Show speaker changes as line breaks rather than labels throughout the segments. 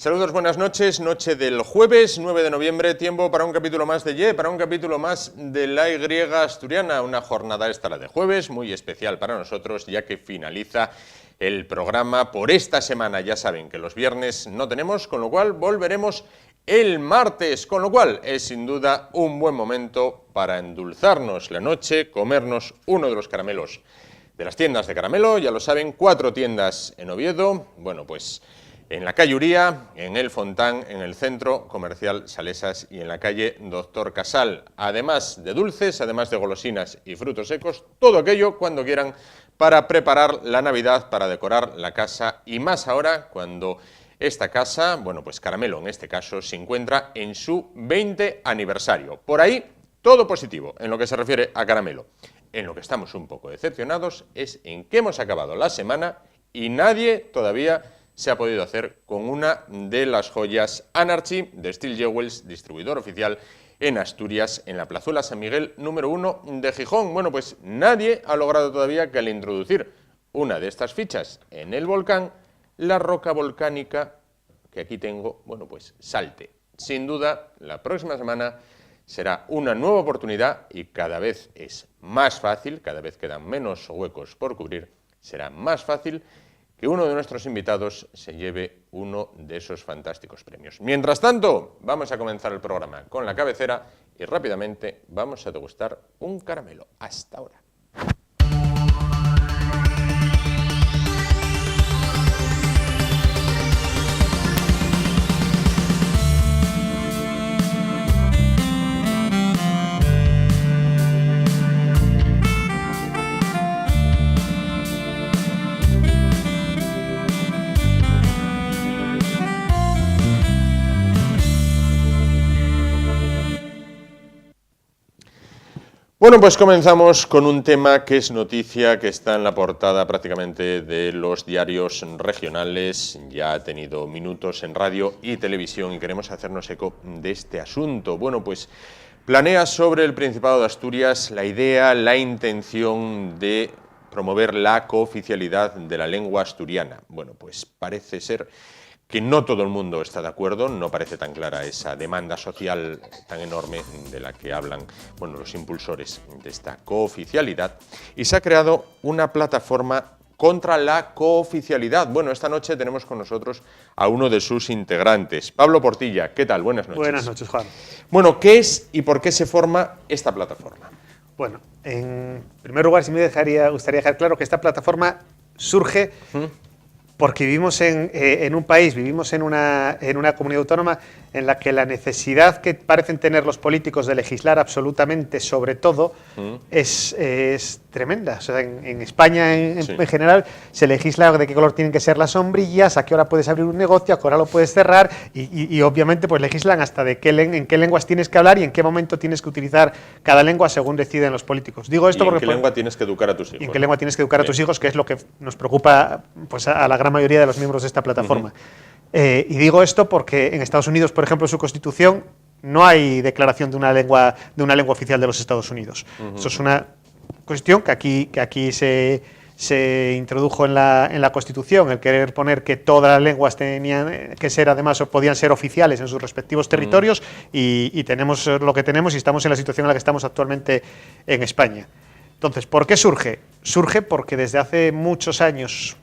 Saludos, buenas noches, noche del jueves 9 de noviembre, tiempo para un capítulo más de Y, para un capítulo más de la Y asturiana, una jornada esta la de jueves, muy especial para nosotros ya que finaliza el programa por esta semana. Ya saben que los viernes no tenemos, con lo cual volveremos el martes, con lo cual es sin duda un buen momento para endulzarnos la noche, comernos uno de los caramelos de las tiendas de caramelo, ya lo saben, 4 tiendas en Oviedo, bueno pues en la calle Uría, en el Fontán, en el Centro Comercial Salesas y en la calle Doctor Casal. Además de dulces, además de golosinas y frutos secos, todo aquello cuando quieran para preparar la Navidad, para decorar la casa y más ahora cuando esta casa, bueno pues Caramelo en este caso, se encuentra en su 20 aniversario. Por ahí todo positivo en lo que se refiere a Caramelo. En lo que estamos un poco decepcionados es en que hemos acabado la semana y nadie todavía se ha podido hacer con una de las joyas Anarchy de Steel Jewels, distribuidor oficial en Asturias, en la Plazuela San Miguel número 1 de Gijón. Bueno, pues nadie ha logrado todavía que al introducir una de estas fichas en el volcán, la roca volcánica que aquí tengo, bueno, pues salte. Sin duda, la próxima semana será una nueva oportunidad y cada vez es más fácil, cada vez quedan menos huecos por cubrir, será más fácil que uno de nuestros invitados se lleve uno de esos fantásticos premios. Mientras tanto, vamos a comenzar el programa con la cabecera y rápidamente vamos a degustar un caramelo. Hasta ahora. Bueno, pues comenzamos con un tema que es noticia, que está en la portada prácticamente de los diarios regionales, ya ha tenido minutos en radio y televisión y queremos hacernos eco de este asunto. Bueno, pues planea sobre el Principado de Asturias la idea, la intención de promover la cooficialidad de la lengua asturiana. Bueno, pues parece ser que no todo el mundo está de acuerdo, no parece tan clara esa demanda social tan enorme de la que hablan, bueno, los impulsores de esta cooficialidad, y se ha creado una plataforma contra la cooficialidad. Bueno, esta noche tenemos con nosotros a uno de sus integrantes, Pablo Portilla. ¿Qué tal? Buenas noches.
Buenas noches, Juan.
Bueno, ¿qué es y por qué se forma esta plataforma?
Bueno, en primer lugar, sí me gustaría dejar claro que esta plataforma surge porque vivimos en un país, vivimos en una comunidad autónoma en la que la necesidad que parecen tener los políticos de legislar absolutamente sobre todo es tremenda. O sea, en España en general se legisla de qué color tienen que ser las sombrillas, a qué hora puedes abrir un negocio, a qué hora lo puedes cerrar y obviamente pues legislan hasta de en qué lenguas tienes que hablar y en qué momento tienes que utilizar cada lengua según deciden los políticos. Digo esto
porque
en qué
lengua tienes que educar a tus hijos.
¿En qué lengua tienes que educar a tus hijos? Que es lo que nos preocupa pues a la gran mayoría de los miembros de esta plataforma. Y digo esto porque en Estados Unidos, por ejemplo, en su constitución no hay declaración de una lengua oficial de los Estados Unidos. Eso es una cuestión que aquí se introdujo en la Constitución, el querer poner que todas las lenguas tenían que ser, además, o podían ser oficiales en sus respectivos territorios, y tenemos lo que tenemos y estamos en la situación en la que estamos actualmente en España. Entonces, ¿por qué surge? Surge porque desde hace muchos años,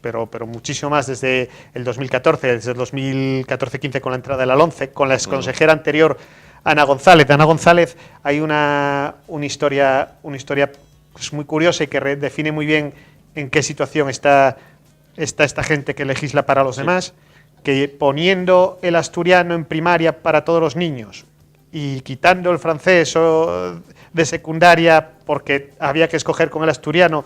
pero muchísimo más, desde el 2014, desde el 2014-15 con la entrada de la LOMCE, con la exconsejera anterior, Ana González. De Ana González hay una historia pues muy curiosa y que define muy bien en qué situación está esta gente que legisla para los demás, que poniendo el asturiano en primaria para todos los niños y quitando el francés de secundaria porque había que escoger con el asturiano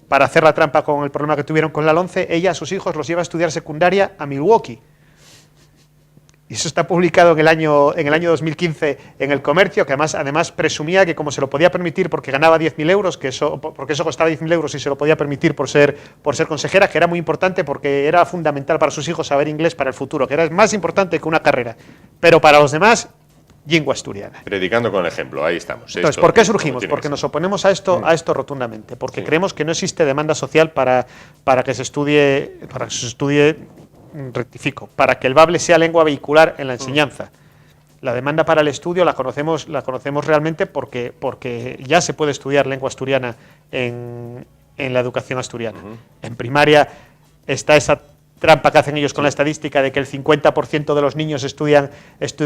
para hacer la trampa con el problema que tuvieron con la LOMCE, ella a sus hijos los lleva a estudiar secundaria a Milwaukee. Y eso está publicado en el año 2015 en El Comercio, que además presumía que como se lo podía permitir porque ganaba 10.000 euros, porque eso costaba 10.000 euros y se lo podía permitir por ser consejera, que era muy importante porque era fundamental para sus hijos saber inglés para el futuro, que era más importante que una carrera. Pero para los demás, lengua asturiana.
Predicando con el ejemplo, ahí estamos.
Entonces, ¿por qué surgimos? Porque nos oponemos a esto rotundamente, porque creemos que no existe demanda social para que se estudie rectifico, para que el bable sea lengua vehicular en la enseñanza. La demanda para el estudio la conocemos realmente porque ya se puede estudiar lengua asturiana en la educación asturiana. En primaria está esa trampa que hacen ellos con la estadística de que el 50% de los niños estudian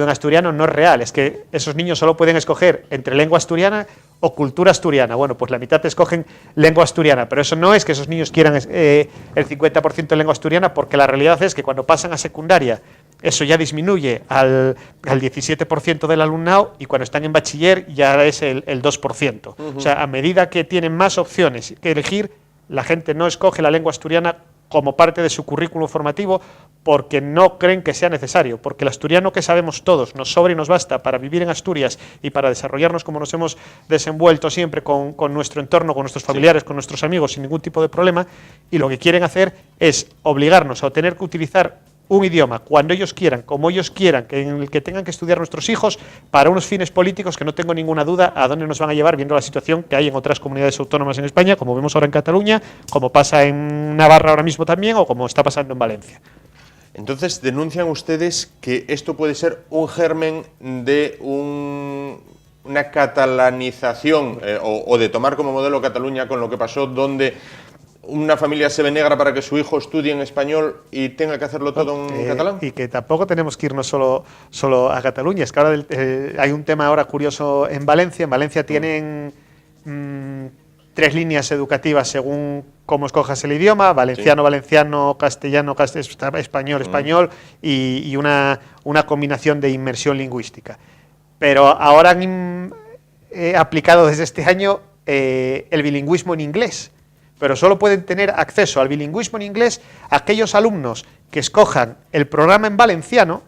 asturiano. No es real, es que esos niños solo pueden escoger entre lengua asturiana o cultura asturiana. Bueno, pues la mitad escogen lengua asturiana, pero eso no es que esos niños quieran el 50% de lengua asturiana, porque la realidad es que cuando pasan a secundaria eso ya disminuye al 17% del alumnado, y cuando están en bachiller ya es el 2%. O sea, a medida que tienen más opciones que elegir, la gente no escoge la lengua asturiana como parte de su currículum formativo porque no creen que sea necesario, porque el asturiano que sabemos todos nos sobra y nos basta para vivir en Asturias y para desarrollarnos como nos hemos desenvuelto siempre con nuestro entorno, con nuestros familiares, con nuestros amigos, sin ningún tipo de problema, y lo que quieren hacer es obligarnos a tener que utilizar un idioma cuando ellos quieran, como ellos quieran, en el que tengan que estudiar nuestros hijos para unos fines políticos que no tengo ninguna duda a dónde nos van a llevar, viendo la situación que hay en otras comunidades autónomas en España, como vemos ahora en Cataluña, como pasa en Navarra ahora mismo también, o como está pasando en Valencia.
Entonces, denuncian ustedes que esto puede ser un germen de una catalanización o de tomar como modelo Cataluña con lo que pasó, donde una familia se ve negra para que su hijo estudie en español y tenga que hacerlo todo en catalán.
Y que tampoco tenemos que irnos solo a Cataluña. Es que ahora hay un tema ahora curioso en Valencia. En Valencia tienen 3 líneas educativas según cómo escojas el idioma: valenciano, valenciano, castellano, español, español, y una combinación de inmersión lingüística. Pero ahora han aplicado desde este año el bilingüismo en inglés. Pero solo pueden tener acceso al bilingüismo en inglés aquellos alumnos que escojan el programa en valenciano,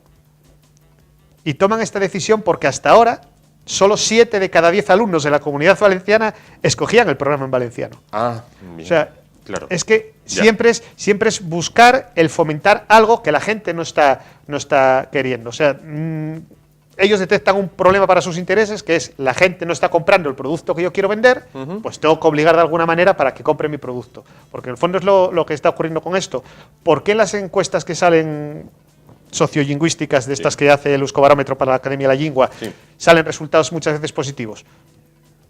y toman esta decisión porque hasta ahora solo 7 de cada 10 alumnos de la Comunidad Valenciana escogían el programa en valenciano.
Ah, bien.
O sea,
claro.
Es que siempre es buscar el fomentar algo que la gente no está queriendo. O sea, ellos detectan un problema para sus intereses, que es: la gente no está comprando el producto que yo quiero vender, pues tengo que obligar de alguna manera para que compre mi producto. Porque en el fondo es lo que está ocurriendo con esto. ¿Por qué en las encuestas que salen sociolingüísticas, de estas que hace el Euskobarómetro para la Academia de la Lengua, salen resultados muchas veces positivos?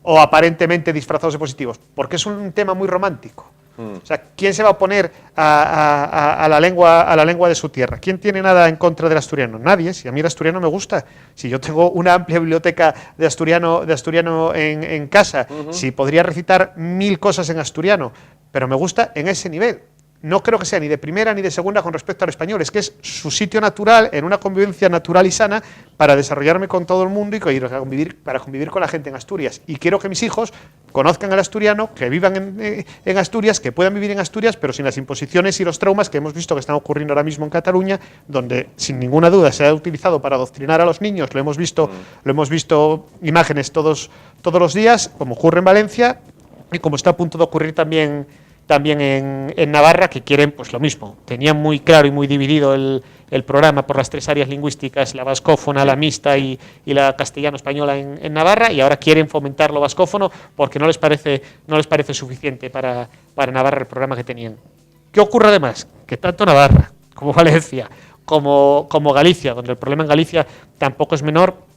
O aparentemente disfrazados de positivos. Porque es un tema muy romántico. O sea, ¿quién se va a oponer a la lengua de su tierra? ¿Quién tiene nada en contra del asturiano? Nadie. Si a mí el asturiano me gusta, si yo tengo una amplia biblioteca de asturiano en casa, si podría recitar 1000 cosas en asturiano, pero me gusta en ese nivel. No creo que sea ni de primera ni de segunda con respecto al español, es que es su sitio natural, en una convivencia natural y sana, para desarrollarme con todo el mundo y para convivir con la gente en Asturias. Y quiero que mis hijos conozcan al asturiano, que vivan en Asturias, que puedan vivir en Asturias, pero sin las imposiciones y los traumas que hemos visto que están ocurriendo ahora mismo en Cataluña, donde sin ninguna duda se ha utilizado para adoctrinar a los niños. Lo hemos visto imágenes todos los días, como ocurre en Valencia y como está a punto de ocurrir también en Navarra, que quieren pues lo mismo. Tenían muy claro y muy dividido el programa por las 3 áreas lingüísticas: la vascófona, la mixta y la castellano-española en Navarra, y ahora quieren fomentar lo vascófono porque no les parece suficiente para Navarra el programa que tenían. ¿Qué ocurre además? Que tanto Navarra como Valencia como Galicia, donde el problema en Galicia tampoco es menor,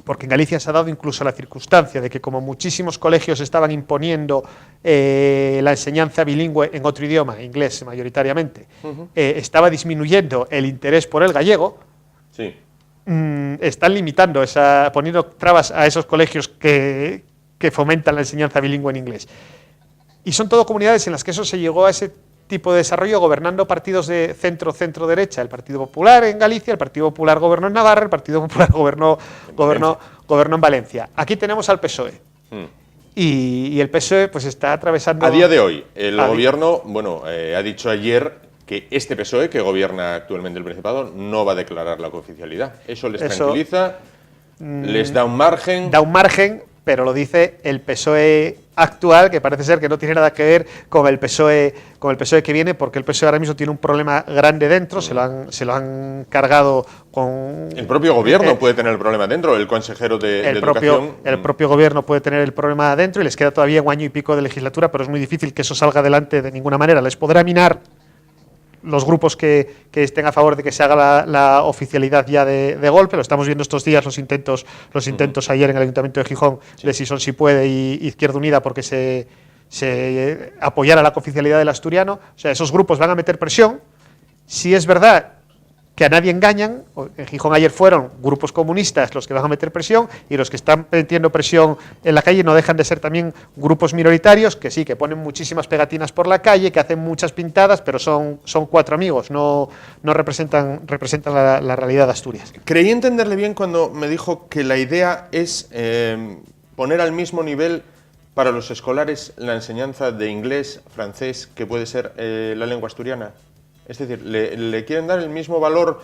porque en Galicia se ha dado incluso la circunstancia de que, como muchísimos colegios estaban imponiendo la enseñanza bilingüe en otro idioma, inglés mayoritariamente, estaba disminuyendo el interés por el gallego.
Sí.
Están limitando, poniendo trabas a esos colegios que fomentan la enseñanza bilingüe en inglés. Y son todo comunidades en las que eso se llegó a ese tipo de desarrollo gobernando partidos de centro-derecha. El Partido Popular en Galicia, el Partido Popular gobernó en Navarra, el Partido Popular gobernó en Valencia. Aquí tenemos al PSOE. Y el PSOE pues está atravesando...
A día de hoy, el gobierno ha dicho ayer que este PSOE, que gobierna actualmente el Principado, no va a declarar la cooficialidad. ¿Eso les tranquiliza? ¿Les da un margen?
Da un margen, pero lo dice el PSOE actual, que parece ser que no tiene nada que ver con el PSOE que viene, porque el PSOE ahora mismo tiene un problema grande dentro, se lo han cargado con...
El propio gobierno puede tener el problema dentro, el consejero de Educación...
El propio gobierno puede tener el problema dentro, y les queda todavía 1 año y pico de legislatura, pero es muy difícil que eso salga adelante de ninguna manera. Les podrá minar los grupos que estén a favor de que se haga la oficialidad ya de golpe. Lo estamos viendo estos días, los intentos ayer en el Ayuntamiento de Gijón, de Si Son Si Puede y Izquierda Unida, porque se apoyara la cooficialidad del asturiano. O sea, esos grupos van a meter presión. Si es verdad que a nadie engañan, en Gijón ayer fueron grupos comunistas los que van a meter presión, y los que están metiendo presión en la calle no dejan de ser también grupos minoritarios, que sí, que ponen muchísimas pegatinas por la calle, que hacen muchas pintadas, pero son 4 amigos, no representan la realidad de Asturias.
Creí entenderle bien cuando me dijo que la idea es poner al mismo nivel para los escolares la enseñanza de inglés, francés, que puede ser la lengua asturiana. Es decir, ¿le quieren dar el mismo valor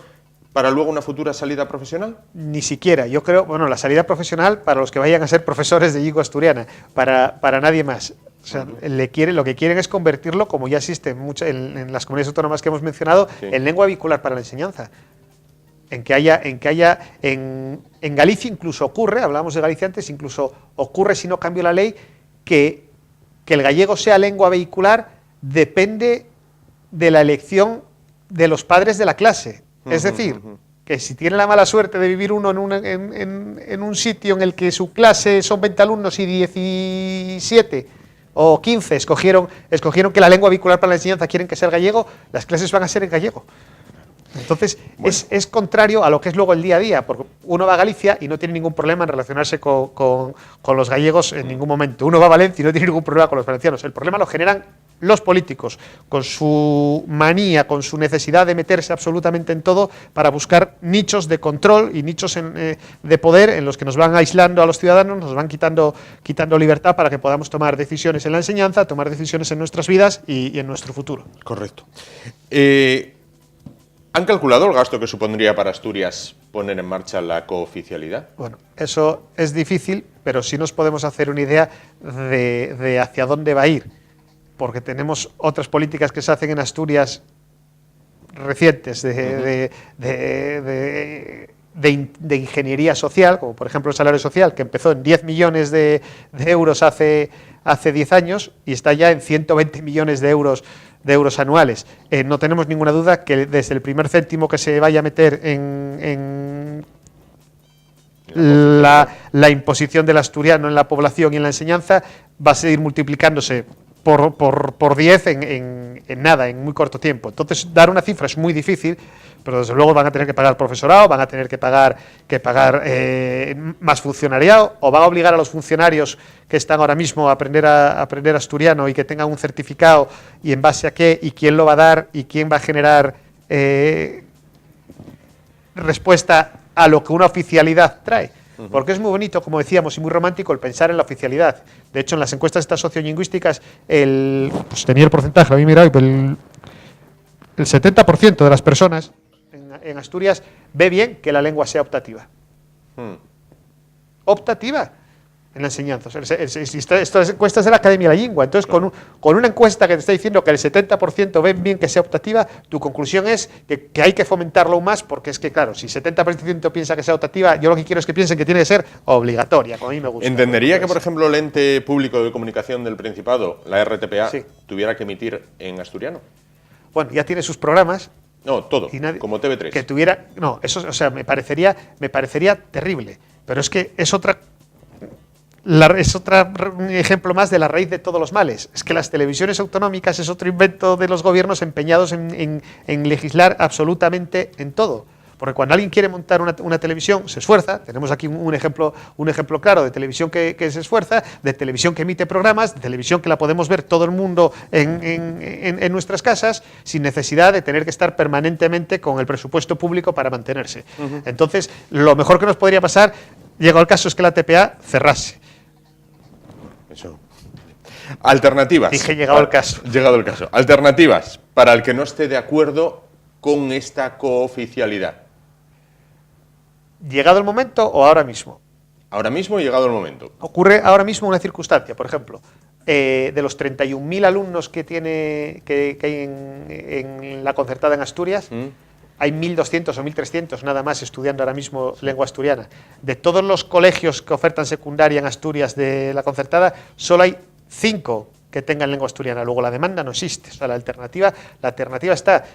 para luego una futura salida profesional?
Ni siquiera. Yo creo, bueno, la salida profesional para los que vayan a ser profesores de lengua asturiana, para nadie más. O sea, lo que quieren es convertirlo, como ya existe en las comunidades autónomas que hemos mencionado, sí, en lengua vehicular para la enseñanza. En Galicia incluso ocurre, hablábamos de Galicia antes, incluso ocurre, si no cambio la ley, que el gallego sea lengua vehicular depende de la elección de los padres de la clase. Es decir, que si tiene la mala suerte de vivir uno en un sitio en el que su clase son 20 alumnos y 17 o 15 escogieron que la lengua vehicular para la enseñanza quieren que sea el gallego, las clases van a ser en gallego. Entonces, bueno, es contrario a lo que es luego el día a día, porque uno va a Galicia y no tiene ningún problema en relacionarse con los gallegos en ningún momento. Uno va a Valencia y no tiene ningún problema con los valencianos. El problema lo generan los políticos, con su manía, con su necesidad de meterse absolutamente en todo para buscar nichos de control y nichos de poder en los que nos van aislando a los ciudadanos, nos van quitando libertad para que podamos tomar decisiones en la enseñanza, tomar decisiones en nuestras vidas y en nuestro futuro.
Correcto. ¿Han calculado el gasto que supondría para Asturias poner en marcha la cooficialidad?
Bueno, eso es difícil, pero sí nos podemos hacer una idea de hacia dónde va a ir, porque tenemos otras políticas que se hacen en Asturias recientes de ingeniería social, como por ejemplo el salario social, que empezó en 10 millones de euros hace 10 años y está ya en 120 millones de euros anuales. No tenemos ninguna duda que desde el primer céntimo que se vaya a meter en la imposición del asturiano en la población y en la enseñanza, va a seguir multiplicándose por 10 en nada, en muy corto tiempo. Entonces, dar una cifra es muy difícil, pero desde luego van a tener que pagar profesorado, van a tener que pagar más funcionariado, o van a obligar a los funcionarios que están ahora mismo a aprender asturiano y que tengan un certificado, y en base a qué, y quién lo va a dar, y quién va a generar respuesta a lo que una oficialidad trae. Porque es muy bonito, como decíamos, y muy romántico el pensar en la oficialidad. De hecho, en las encuestas estas sociolingüísticas, pues tenía el porcentaje, lo había mirado, el 70% de las personas en Asturias ve bien que la lengua sea optativa. Optativa en la enseñanza. Estas encuestas de la Academia de la Lengua. Entonces, con una encuesta que te está diciendo que el 70% ven bien que sea optativa, tu conclusión es que hay que fomentarlo aún más, porque es que, claro, si 70% piensa que sea optativa, yo lo que quiero es que piensen que tiene que ser obligatoria, como a mí me gusta.
¿Entendería que, por ejemplo, el ente público de comunicación del Principado, la RTPA, sí, tuviera que emitir en asturiano?
Bueno, ya tiene sus programas.
No, todo, como TV3.
Que tuviera, no, eso, o sea, me parecería terrible, pero es que es otro ejemplo más de la raíz de todos los males. Es que las televisiones autonómicas es otro invento de los gobiernos empeñados en legislar absolutamente en todo. Porque cuando alguien quiere montar una televisión, se esfuerza. Tenemos aquí un ejemplo claro de televisión que se esfuerza, de televisión que emite programas, de televisión que la podemos ver todo el mundo en nuestras casas, sin necesidad de tener que estar permanentemente con el presupuesto público para mantenerse. Entonces, lo mejor que nos podría pasar, llegado el caso, es que la TPA cerrase.
Eso. Alternativas.
Dije llegado el caso.
Llegado el caso. Alternativas para el que no esté de acuerdo con esta cooficialidad.
¿Llegado el momento o ahora mismo?
Ahora mismo, llegado el momento.
Ocurre ahora mismo una circunstancia, por ejemplo, de los 31.000 alumnos que hay en la concertada en Asturias, hay 1.200 o 1.300 nada más estudiando ahora mismo lengua asturiana. De todos los colegios que ofertan secundaria en Asturias de la concertada, solo hay 5 que tengan lengua asturiana. Luego la demanda no existe. O sea, la alternativa está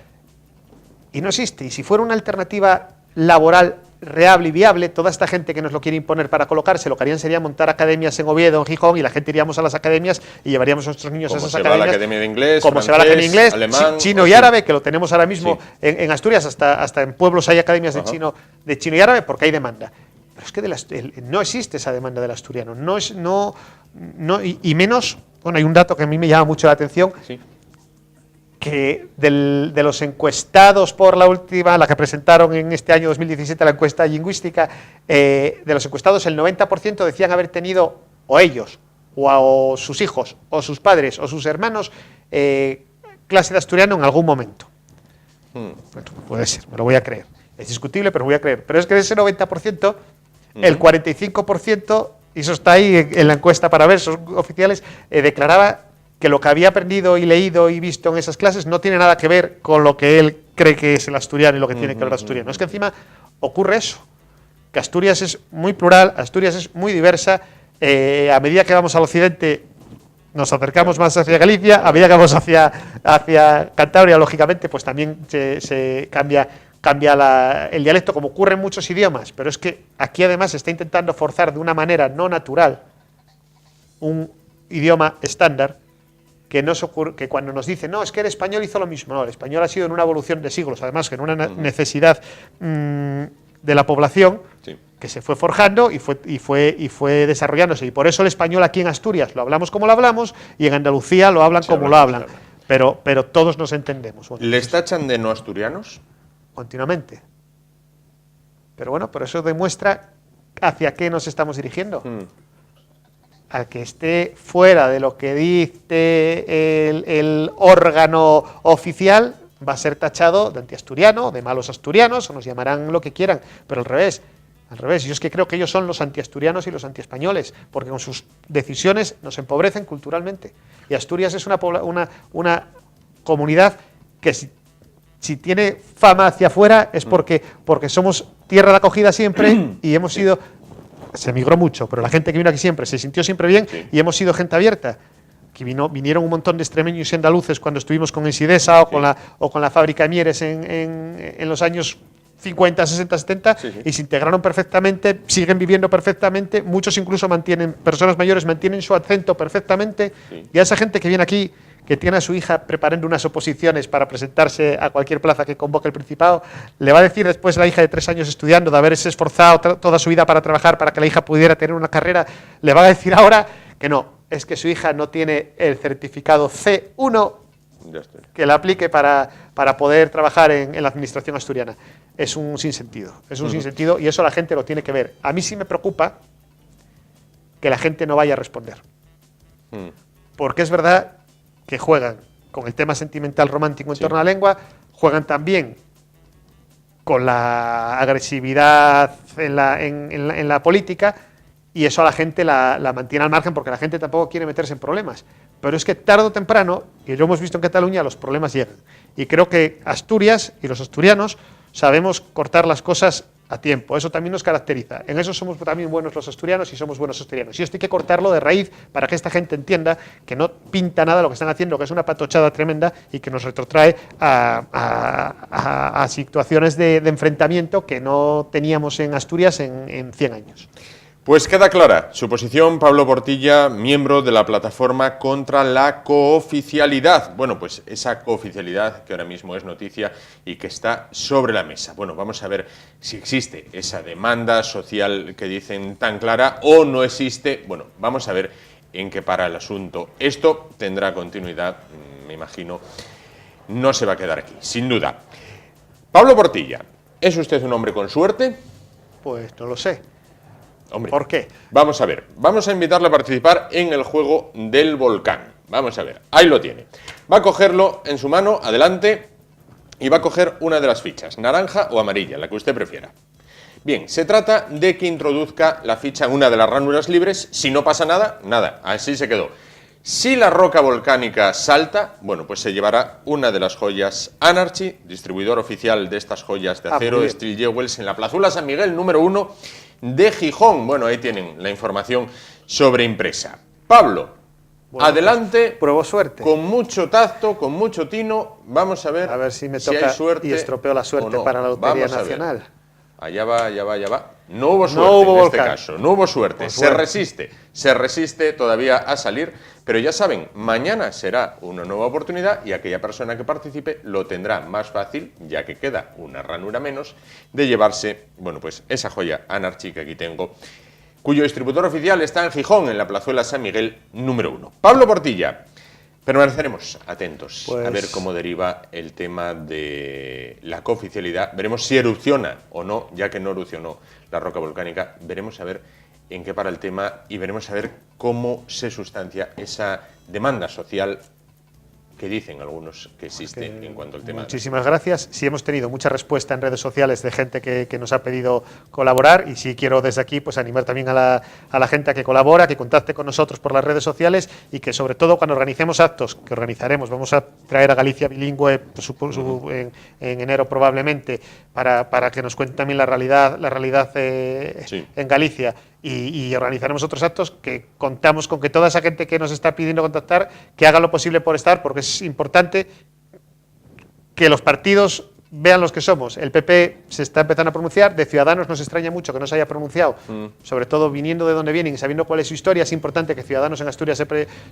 y no existe. Y si fuera una alternativa laboral real y viable, toda esta gente que nos lo quiere imponer para colocarse, lo que harían sería montar academias en Oviedo, en Gijón, y la gente iríamos a las academias y llevaríamos a nuestros niños a esas academias.
Como se va a la academia de inglés,
como
francés,
se va a la academia de inglés,
alemán,
chino y árabe, que lo tenemos ahora mismo en Asturias, hasta en pueblos hay academias de chino y árabe, porque hay demanda. Pero es que no existe esa demanda del asturiano. Y menos, bueno, hay un dato que a mí me llama mucho la atención, que de los encuestados por la que presentaron en este año 2017, la encuesta lingüística, de los encuestados el 90% decían haber tenido, o ellos, o sus hijos, o sus padres, o sus hermanos, clase de asturiano en algún momento. Bueno, puede ser, me lo voy a creer. Es discutible, pero voy a creer. Pero es que de ese 90%, el 45%, y eso está ahí en la encuesta para ver, son oficiales, declaraba que lo que había aprendido y leído y visto en esas clases no tiene nada que ver con lo que él cree que es el asturiano y lo que tiene que ver el asturiano. Es que encima ocurre eso, que Asturias es muy plural, Asturias es muy diversa, a medida que vamos al occidente nos acercamos más hacia Galicia, a medida que vamos hacia Cantabria, lógicamente, pues también se cambia el dialecto, como ocurre en muchos idiomas, pero es que aquí además se está intentando forzar de una manera no natural un idioma estándar, que cuando nos dicen, no, es que el español hizo lo mismo. No, el español ha sido en una evolución de siglos, además que en una necesidad de la población que se fue forjando y fue desarrollándose. Y por eso el español aquí en Asturias lo hablamos como lo hablamos y en Andalucía lo hablan como lo hablan. Pero todos nos entendemos. Bueno,
¿les tachan de no asturianos?
Continuamente. Pero bueno, por eso demuestra hacia qué nos estamos dirigiendo. Al que esté fuera de lo que dice el órgano oficial, va a ser tachado de antiasturiano, de malos asturianos, o nos llamarán lo que quieran, pero al revés. Yo es que creo que ellos son los antiasturianos y los antiespañoles, porque con sus decisiones nos empobrecen culturalmente. Y Asturias es una comunidad que si tiene fama hacia afuera es porque somos tierra de acogida siempre y hemos sido... Se emigró mucho, pero la gente que vino aquí siempre se sintió siempre bien y hemos sido gente abierta. Aquí vinieron un montón de extremeños y andaluces cuando estuvimos con Ensidesa o con la fábrica de Mieres en los años 50, 60, 70 y se integraron perfectamente, siguen viviendo perfectamente, muchos incluso personas mayores mantienen su acento perfectamente y a esa gente que viene aquí, que tiene a su hija preparando unas oposiciones para presentarse a cualquier plaza que convoque el Principado, le va a decir después la hija de 3 años estudiando, de haberse esforzado toda su vida para trabajar, para que la hija pudiera tener una carrera, le va a decir ahora que no, es que su hija no tiene el certificado C1 que la aplique para poder trabajar en la administración asturiana. Es un sinsentido, sinsentido y eso la gente lo tiene que ver. A mí sí me preocupa que la gente no vaya a responder. Porque es verdad que juegan con el tema sentimental romántico en torno a la lengua, juegan también con la agresividad en la política y eso a la gente la mantiene al margen porque la gente tampoco quiere meterse en problemas. Pero es que tarde o temprano, y lo hemos visto en Cataluña, los problemas llegan. Y creo que Asturias y los asturianos sabemos cortar las cosas a tiempo. Eso también nos caracteriza. En eso somos también buenos los asturianos y somos buenos asturianos. Y esto hay que cortarlo de raíz para que esta gente entienda que no pinta nada lo que están haciendo, que es una patochada tremenda y que nos retrotrae a situaciones de enfrentamiento que no teníamos en Asturias en 100 años.
Pues queda clara su posición, Pablo Portilla, miembro de la plataforma contra la cooficialidad. Bueno, pues esa cooficialidad que ahora mismo es noticia y que está sobre la mesa. Bueno, vamos a ver si existe esa demanda social que dicen tan clara o no existe. Bueno, vamos a ver en qué para el asunto. Esto tendrá continuidad, me imagino, no se va a quedar aquí, sin duda. Pablo Portilla, ¿es usted un hombre con suerte?
Pues no lo sé.
Hombre,
¿por qué?
Vamos a ver, vamos a invitarle a participar en el juego del volcán. Vamos a ver, ahí lo tiene. Va a cogerlo en su mano, adelante, y va a coger una de las fichas, naranja o amarilla, la que usted prefiera. Bien, se trata de que introduzca la ficha en una de las ranuras libres. Si no pasa nada, nada, así se quedó. Si la roca volcánica salta, bueno, pues se llevará una de las joyas Anarchy, distribuidor oficial de estas joyas de acero Steel Jewels en la Plazuela San Miguel, número 1 de Gijón. Bueno, ahí tienen la información sobre impresa. Pablo, adelante,
pruebo suerte.
con mucho tacto, con mucho tino, vamos a ver
si me toca
hay suerte
y estropeo la suerte
no.
para la Lotería
Vamos a ver.
Nacional.
Allá va, allá va, allá va. No hubo suerte en este caso, no hubo suerte. Se resiste todavía a salir, pero ya saben, mañana será una nueva oportunidad y aquella persona que participe lo tendrá más fácil, ya que queda una ranura menos, de llevarse, bueno, pues esa joya Anarchy que aquí tengo, cuyo distribuidor oficial está en Gijón, en la Plazuela San Miguel número 1. Pablo Portilla. Permaneceremos atentos a ver cómo deriva el tema de la cooficialidad. Veremos si erupciona o no, ya que no erupcionó la roca volcánica. Veremos a ver en qué para el tema y veremos a ver cómo se sustancia esa demanda social que dicen algunos que existe en cuanto al tema.
Muchísimas gracias. Sí hemos tenido mucha respuesta en redes sociales de gente que nos ha pedido colaborar y sí quiero desde aquí pues animar también a la gente a que colabora, que contacte con nosotros por las redes sociales y que sobre todo cuando organicemos actos, que organizaremos, vamos a traer a Galicia bilingüe en enero probablemente para que nos cuente también la realidad en Galicia. Y organizaremos otros actos que contamos con que toda esa gente que nos está pidiendo contactar, que haga lo posible por estar, porque es importante que los partidos vean los que somos. El PP se está empezando a pronunciar, de Ciudadanos nos extraña mucho que no se haya pronunciado, sobre todo viniendo de donde vienen y sabiendo cuál es su historia. Es importante que Ciudadanos en Asturias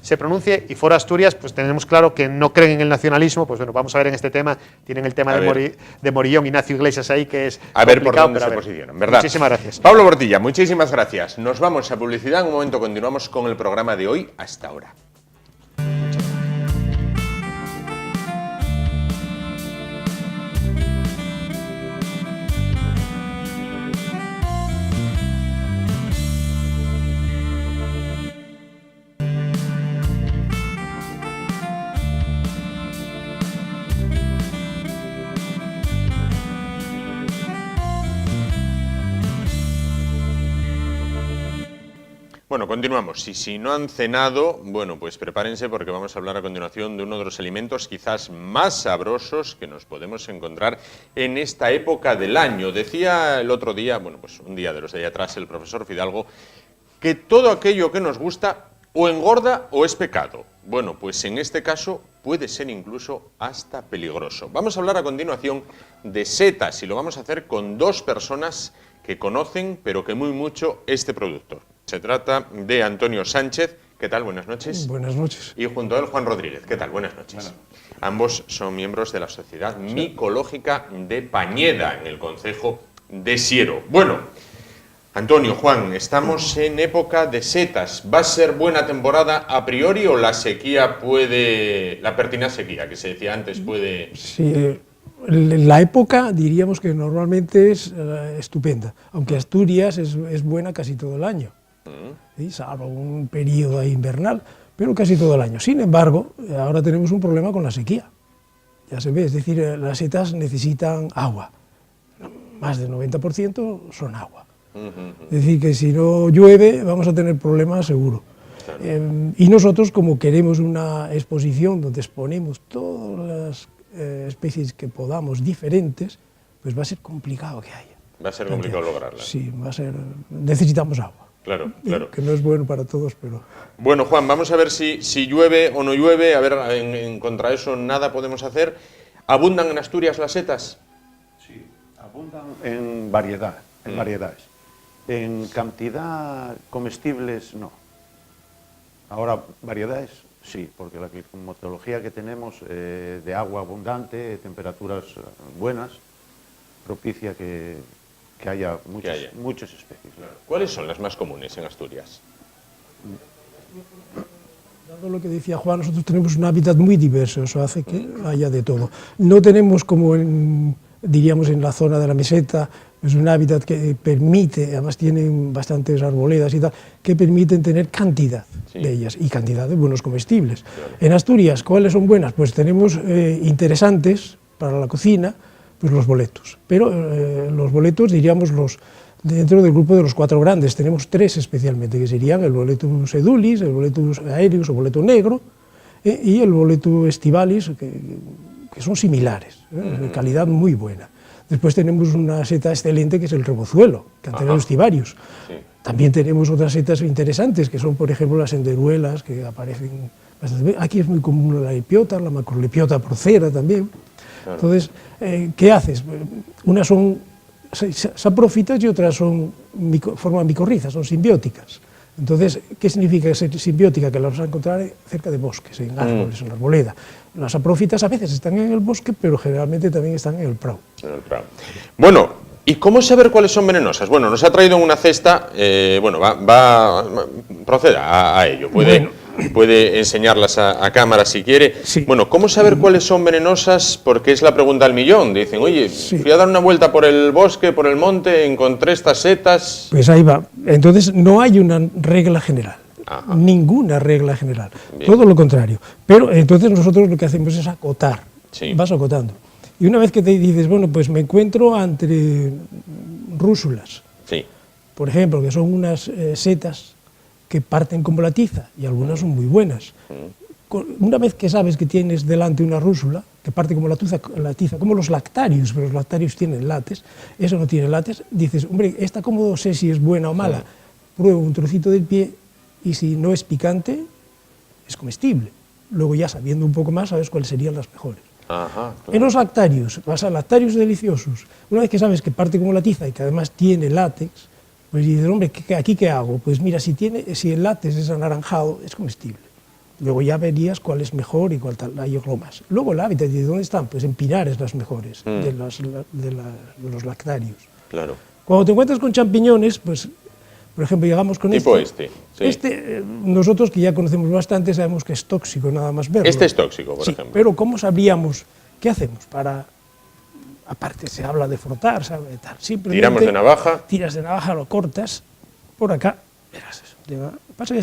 se pronuncie y fuera Asturias pues tenemos claro que no creen en el nacionalismo. Pues bueno, vamos a ver en este tema, tienen el tema de Morillón, Ignacio Iglesias ahí, que es
a ver por dónde se posicionan, ¿verdad?
Muchísimas gracias.
Pablo Portilla, muchísimas gracias. Nos vamos a publicidad, en un momento continuamos con el programa de hoy. Hasta ahora. Bueno, continuamos. Y si no han cenado, bueno, pues prepárense porque vamos a hablar a continuación de uno de los alimentos quizás más sabrosos que nos podemos encontrar en esta época del año. Decía el otro día, bueno, pues un día de los de allá atrás, el profesor Fidalgo, que todo aquello que nos gusta o engorda o es pecado. Bueno, pues en este caso puede ser incluso hasta peligroso. Vamos a hablar a continuación de setas y lo vamos a hacer con dos personas que conocen, pero que muy mucho, este producto. Se trata de Antonio Sánchez. ¿Qué tal? Buenas noches.
Buenas noches.
Y junto a él, Juan Rodríguez. ¿Qué tal? Buenas noches. Bueno. Ambos son miembros de la Sociedad Micológica de Pañeda, en el concejo de Siero. Bueno, Antonio, Juan, estamos en época de setas. ¿Va a ser buena temporada a priori o la sequía puede, la pertinaz sequía que se decía antes puede...?
Sí, la época diríamos que normalmente es estupenda, aunque Asturias es buena casi todo el año, ¿sí? Salvo un periodo invernal, pero casi todo el año. Sin embargo, ahora tenemos un problema con la sequía, ya se ve, es decir, las setas necesitan agua, más del 90% son agua. Es decir, que si no llueve vamos a tener problemas seguro. Claro. Y nosotros, como queremos una exposición donde exponemos todas las especies que podamos diferentes, pues va a ser complicado que haya.
Va a ser complicado lograrla.
Sí, va a ser, necesitamos agua.
Claro, claro.
Que no es bueno para todos, pero...
Bueno, Juan, vamos a ver si llueve o no llueve, a ver, en contra eso nada podemos hacer. ¿Abundan en Asturias las setas?
Sí, abundan en variedades. En cantidad comestibles, no. Ahora, variedades, sí, porque la climatología que tenemos de agua abundante, temperaturas buenas, propicia que haya muchas especies.
Claro. ¿Cuáles son las más comunes en Asturias?
Dado lo que decía Juan, nosotros tenemos un hábitat muy diverso, eso hace que haya de todo. No tenemos como diríamos en la zona de la meseta, es un hábitat que permite, además tienen bastantes arboledas y tal, que permiten tener cantidad de ellas y cantidad de buenos comestibles. Claro. En Asturias, ¿cuáles son buenas? Pues tenemos interesantes para la cocina, pues los boletus. Pero los boletus, diríamos, dentro del grupo de los 4 grandes, tenemos 3 especialmente, que serían el boletus edulis, el boletus aéreus o boleto negro, y el boletus estivalis, que son similares, de calidad muy buena. Después tenemos una seta excelente que es el rebozuelo, Cantereros cibarius.
Sí.
También tenemos otras setas interesantes, que son, por ejemplo, las enderuelas, que aparecen bastante. Aquí es muy común la lepiota, la macrolepiota procera también.
Claro.
Entonces, ¿qué haces? Unas son saprófitas y otras son forman micorrizas, son simbióticas. Entonces, ¿qué significa ser simbiótica? Que las vas a encontrar cerca de bosques, en árboles, en la arboleda. Las saprófitas a veces están en el bosque, pero generalmente también están en el prado.
En el prado. Bueno, ¿y cómo saber cuáles son venenosas? Bueno, nos ha traído una cesta, proceda a ello, puede enseñarlas a cámara si quiere.
Sí.
Bueno, ¿cómo saber cuáles son venenosas? Porque es la pregunta al millón. Dicen, oye, fui a dar una vuelta por el bosque, por el monte, encontré estas setas.
Pues ahí va. Entonces, no hay una regla general.
Ajá.
Ninguna regla general.
Bien.
Todo lo contrario. Pero entonces nosotros lo que hacemos es acotar.
Sí.
Vas acotando. Y una vez que te dices, bueno, pues me encuentro entre rúsulas,
Sí.
por ejemplo, que son unas setas que parten como la tiza, y algunas son muy buenas. Una vez que sabes que tienes delante una rúsula, que parte como la tiza, como los lactarius, pero los lactarius tienen látex, eso no tiene látex, dices, hombre, ¿esta cómo sé si es buena o mala? Pruebo un trocito del pie, y si no es picante, es comestible. Luego ya sabiendo un poco más, sabes cuáles serían las mejores.
Ajá.
En los lactarius, vas a lactarius deliciosos, una vez que sabes que parte como la tiza y que además tiene látex, pues dices, hombre, ¿aquí qué hago? Pues mira, si el látex es anaranjado, es comestible. Luego ya verías cuál es mejor y cuál tal, hay otro más. Luego el hábitat, ¿de dónde están? Pues en pinares las mejores, de los lactarius.
Claro.
Cuando te encuentras con champiñones, pues, por ejemplo, llegamos con
Tipo
este.
sí.
Nosotros que ya conocemos bastante sabemos que es tóxico nada más verlo.
Este es tóxico, por
Sí,
ejemplo.
pero ¿cómo sabríamos? ¿Qué hacemos para...? Aparte se habla de frotar, ¿sabes? Tal. Simplemente
Tiramos de navaja.
tiras de navaja, lo cortas por acá, verás eso. Pasa que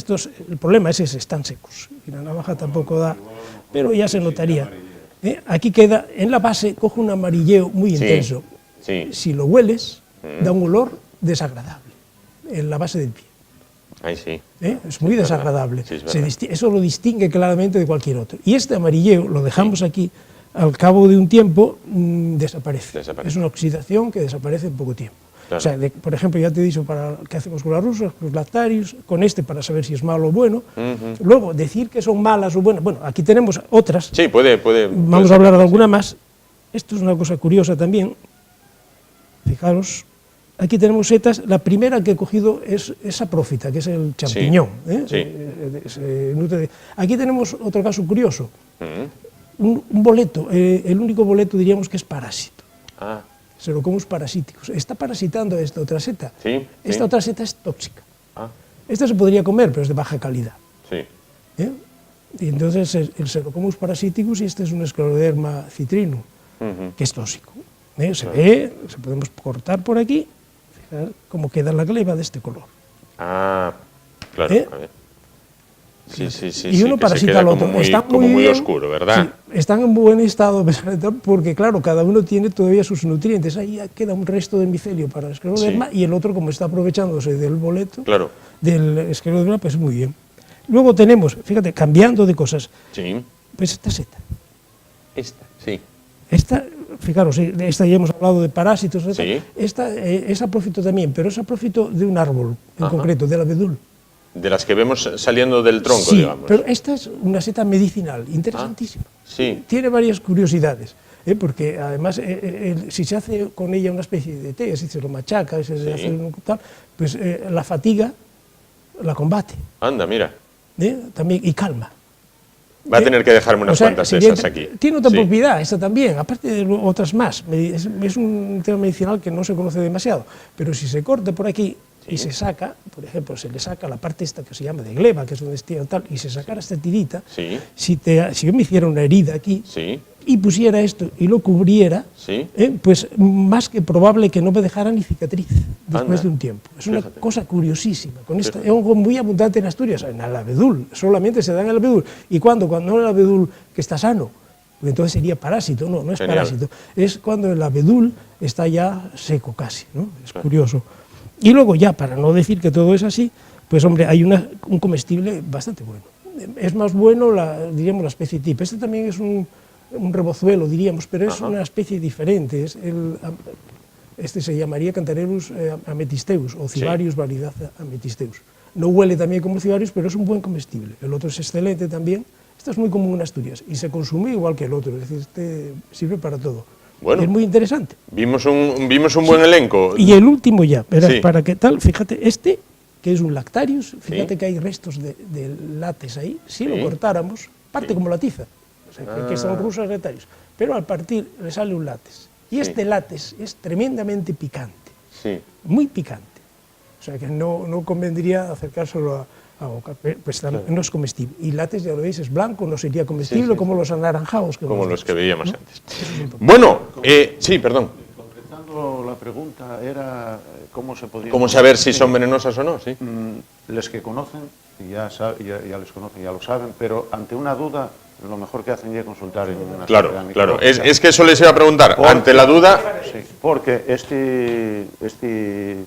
el problema es ese, están secos, y la navaja tampoco da, pero ya se notaría. Aquí queda, en la base, coge un amarilleo muy intenso.
Sí.
Si lo hueles, da un olor desagradable, en la base del pie.
Ahí sí.
Es muy desagradable.
Sí, es verdad.
Eso lo distingue claramente de cualquier otro. Y este amarilleo lo dejamos aquí, al cabo de un tiempo desaparece. Es una oxidación que desaparece en poco tiempo.
Claro.
O sea, por ejemplo, ya te he dicho qué hacemos con las rusas, con los lactarius, con este para saber si es malo o bueno. Luego, decir que son malas o buenas. Bueno, aquí tenemos otras.
Sí, puede.
Vamos a hablar de alguna más. Esto es una cosa curiosa también. Fijaros, aquí tenemos setas. La primera que he cogido es saprófita, que es el champiñón.
Sí.
Aquí tenemos otro caso curioso. Un boleto, el único boleto diríamos que es parásito.
Ah,
Xerocomus parasíticos. Está parasitando esta otra seta.
Sí,
Esta
sí.
otra seta es tóxica.
ah,
Esta se podría comer, pero es de baja calidad.
sí.
Y entonces el Xerocomus parasiticus y este es un Scleroderma citrinum, que es tóxico. Se ve, se podemos cortar por aquí, fijar cómo queda la gleba de este color.
Ah, claro.
¿Eh?
A ver. Sí,
Y uno
que se
parasita
queda
al otro.
como
Muy
muy
bien.
oscuro, ¿verdad?
Sí, están en buen estado, porque claro, cada uno tiene todavía sus nutrientes. Ahí ya queda un resto de micelio para el escleroderma y el otro, como está aprovechándose del boleto,
Claro.
del escleroderma, pues muy bien. Luego tenemos, fíjate, cambiando de cosas,
Sí.
pues esta seta.
Esta, sí.
Esta, fijaros, esta ya hemos hablado de parásitos,
Sí.
esta es aprófito también, pero es aprófito de un árbol en concreto, del abedul.
De las que vemos saliendo del tronco,
Sí,
digamos.
pero esta es una seta medicinal, interesantísima.
Sí.
Tiene varias curiosidades, porque además si se hace con ella una especie de té, si se lo machaca, si se hace tal, pues la fatiga la combate,
Anda, mira.
también, y calma.
Va a tener que dejarme unas
O sea,
cuantas de esas aquí.
Tiene otra
Sí.
propiedad, esta también, aparte de otras más. Es un tema medicinal que no se conoce demasiado, pero si se corta por aquí y se saca, por ejemplo, se le saca la parte esta que se llama de gleba, que es donde está tal, y se sacara esta tirita,
Sí.
si yo me hiciera una herida aquí
Sí.
y pusiera esto y lo cubriera,
Sí.
pues más que probable que no me dejara ni cicatriz después
Anda.
de un tiempo. Es una
Fíjate.
cosa curiosísima. Con esta, es algo muy abundante en Asturias, en el abedul, solamente se da en el abedul. ¿Y cuándo? Cuando no el abedul que está sano, porque entonces sería parásito, no es
Genial.
parásito, es cuando el abedul está ya seco casi, ¿no? Es curioso. Y luego ya, para no decir que todo es así, pues hombre, hay un comestible bastante bueno. Es más bueno, diríamos, la especie tip. Este también es un un rebozuelo, diríamos, pero es una especie diferente. Este se llamaría Cantarellus ametisteus o Cibarius variedad ametisteus. No huele también como Cibarius, pero es un buen comestible. El otro es excelente también. Esto es muy común en Asturias y se consume igual que el otro, es decir, este sirve para todo.
Bueno,
es muy interesante.
Vimos un buen elenco.
Y el último ya, verás, para qué tal, fíjate, este, que es un Lactarius, fíjate que hay restos de látex ahí, si lo cortáramos, parte como la tiza, o sea, que son rusos Lactarius, pero al partir le sale un látex. Y este látex es tremendamente picante, muy picante. O sea que no convendría acercárselo a boca, pues no es comestible. Y látex, ya lo veis, es blanco, no sería comestible como los anaranjados.
Como los que veíamos antes. Bueno, sí, perdón.
Completando la pregunta, era cómo se podía...
¿Cómo saber si son venenosas o no? Sí.
Les que conocen, ya les conocen, ya lo saben, pero ante una duda, lo mejor que hacen es consultar en una
Claro. Es que eso les iba a preguntar. Ante la duda...
Sí, porque este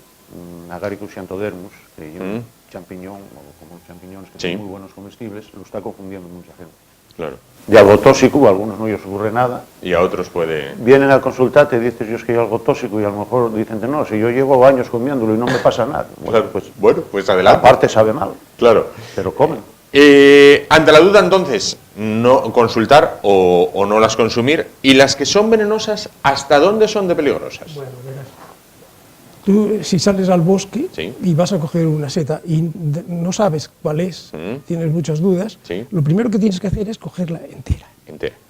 Agaricus xanthodermus, que es un champiñón, o como champiñones que son muy buenos comestibles, lo está confundiendo mucha gente.
Claro.
De algo tóxico, a algunos no les ocurre nada.
Y a otros puede...
Vienen al consultarte y dices, yo es que hay algo tóxico, y a lo mejor dicen, no, si yo llevo años comiéndolo y no me pasa nada.
Bueno, pues adelante.
Aparte sabe mal.
Claro.
Pero comen.
Ante la duda, entonces, no consultar o no las consumir. Y las que son venenosas, ¿hasta dónde son de peligrosas?
Bueno, verás. Tú, si sales al bosque y vas a coger una seta y no sabes cuál es, tienes muchas dudas, lo primero que tienes que hacer es cogerla entera.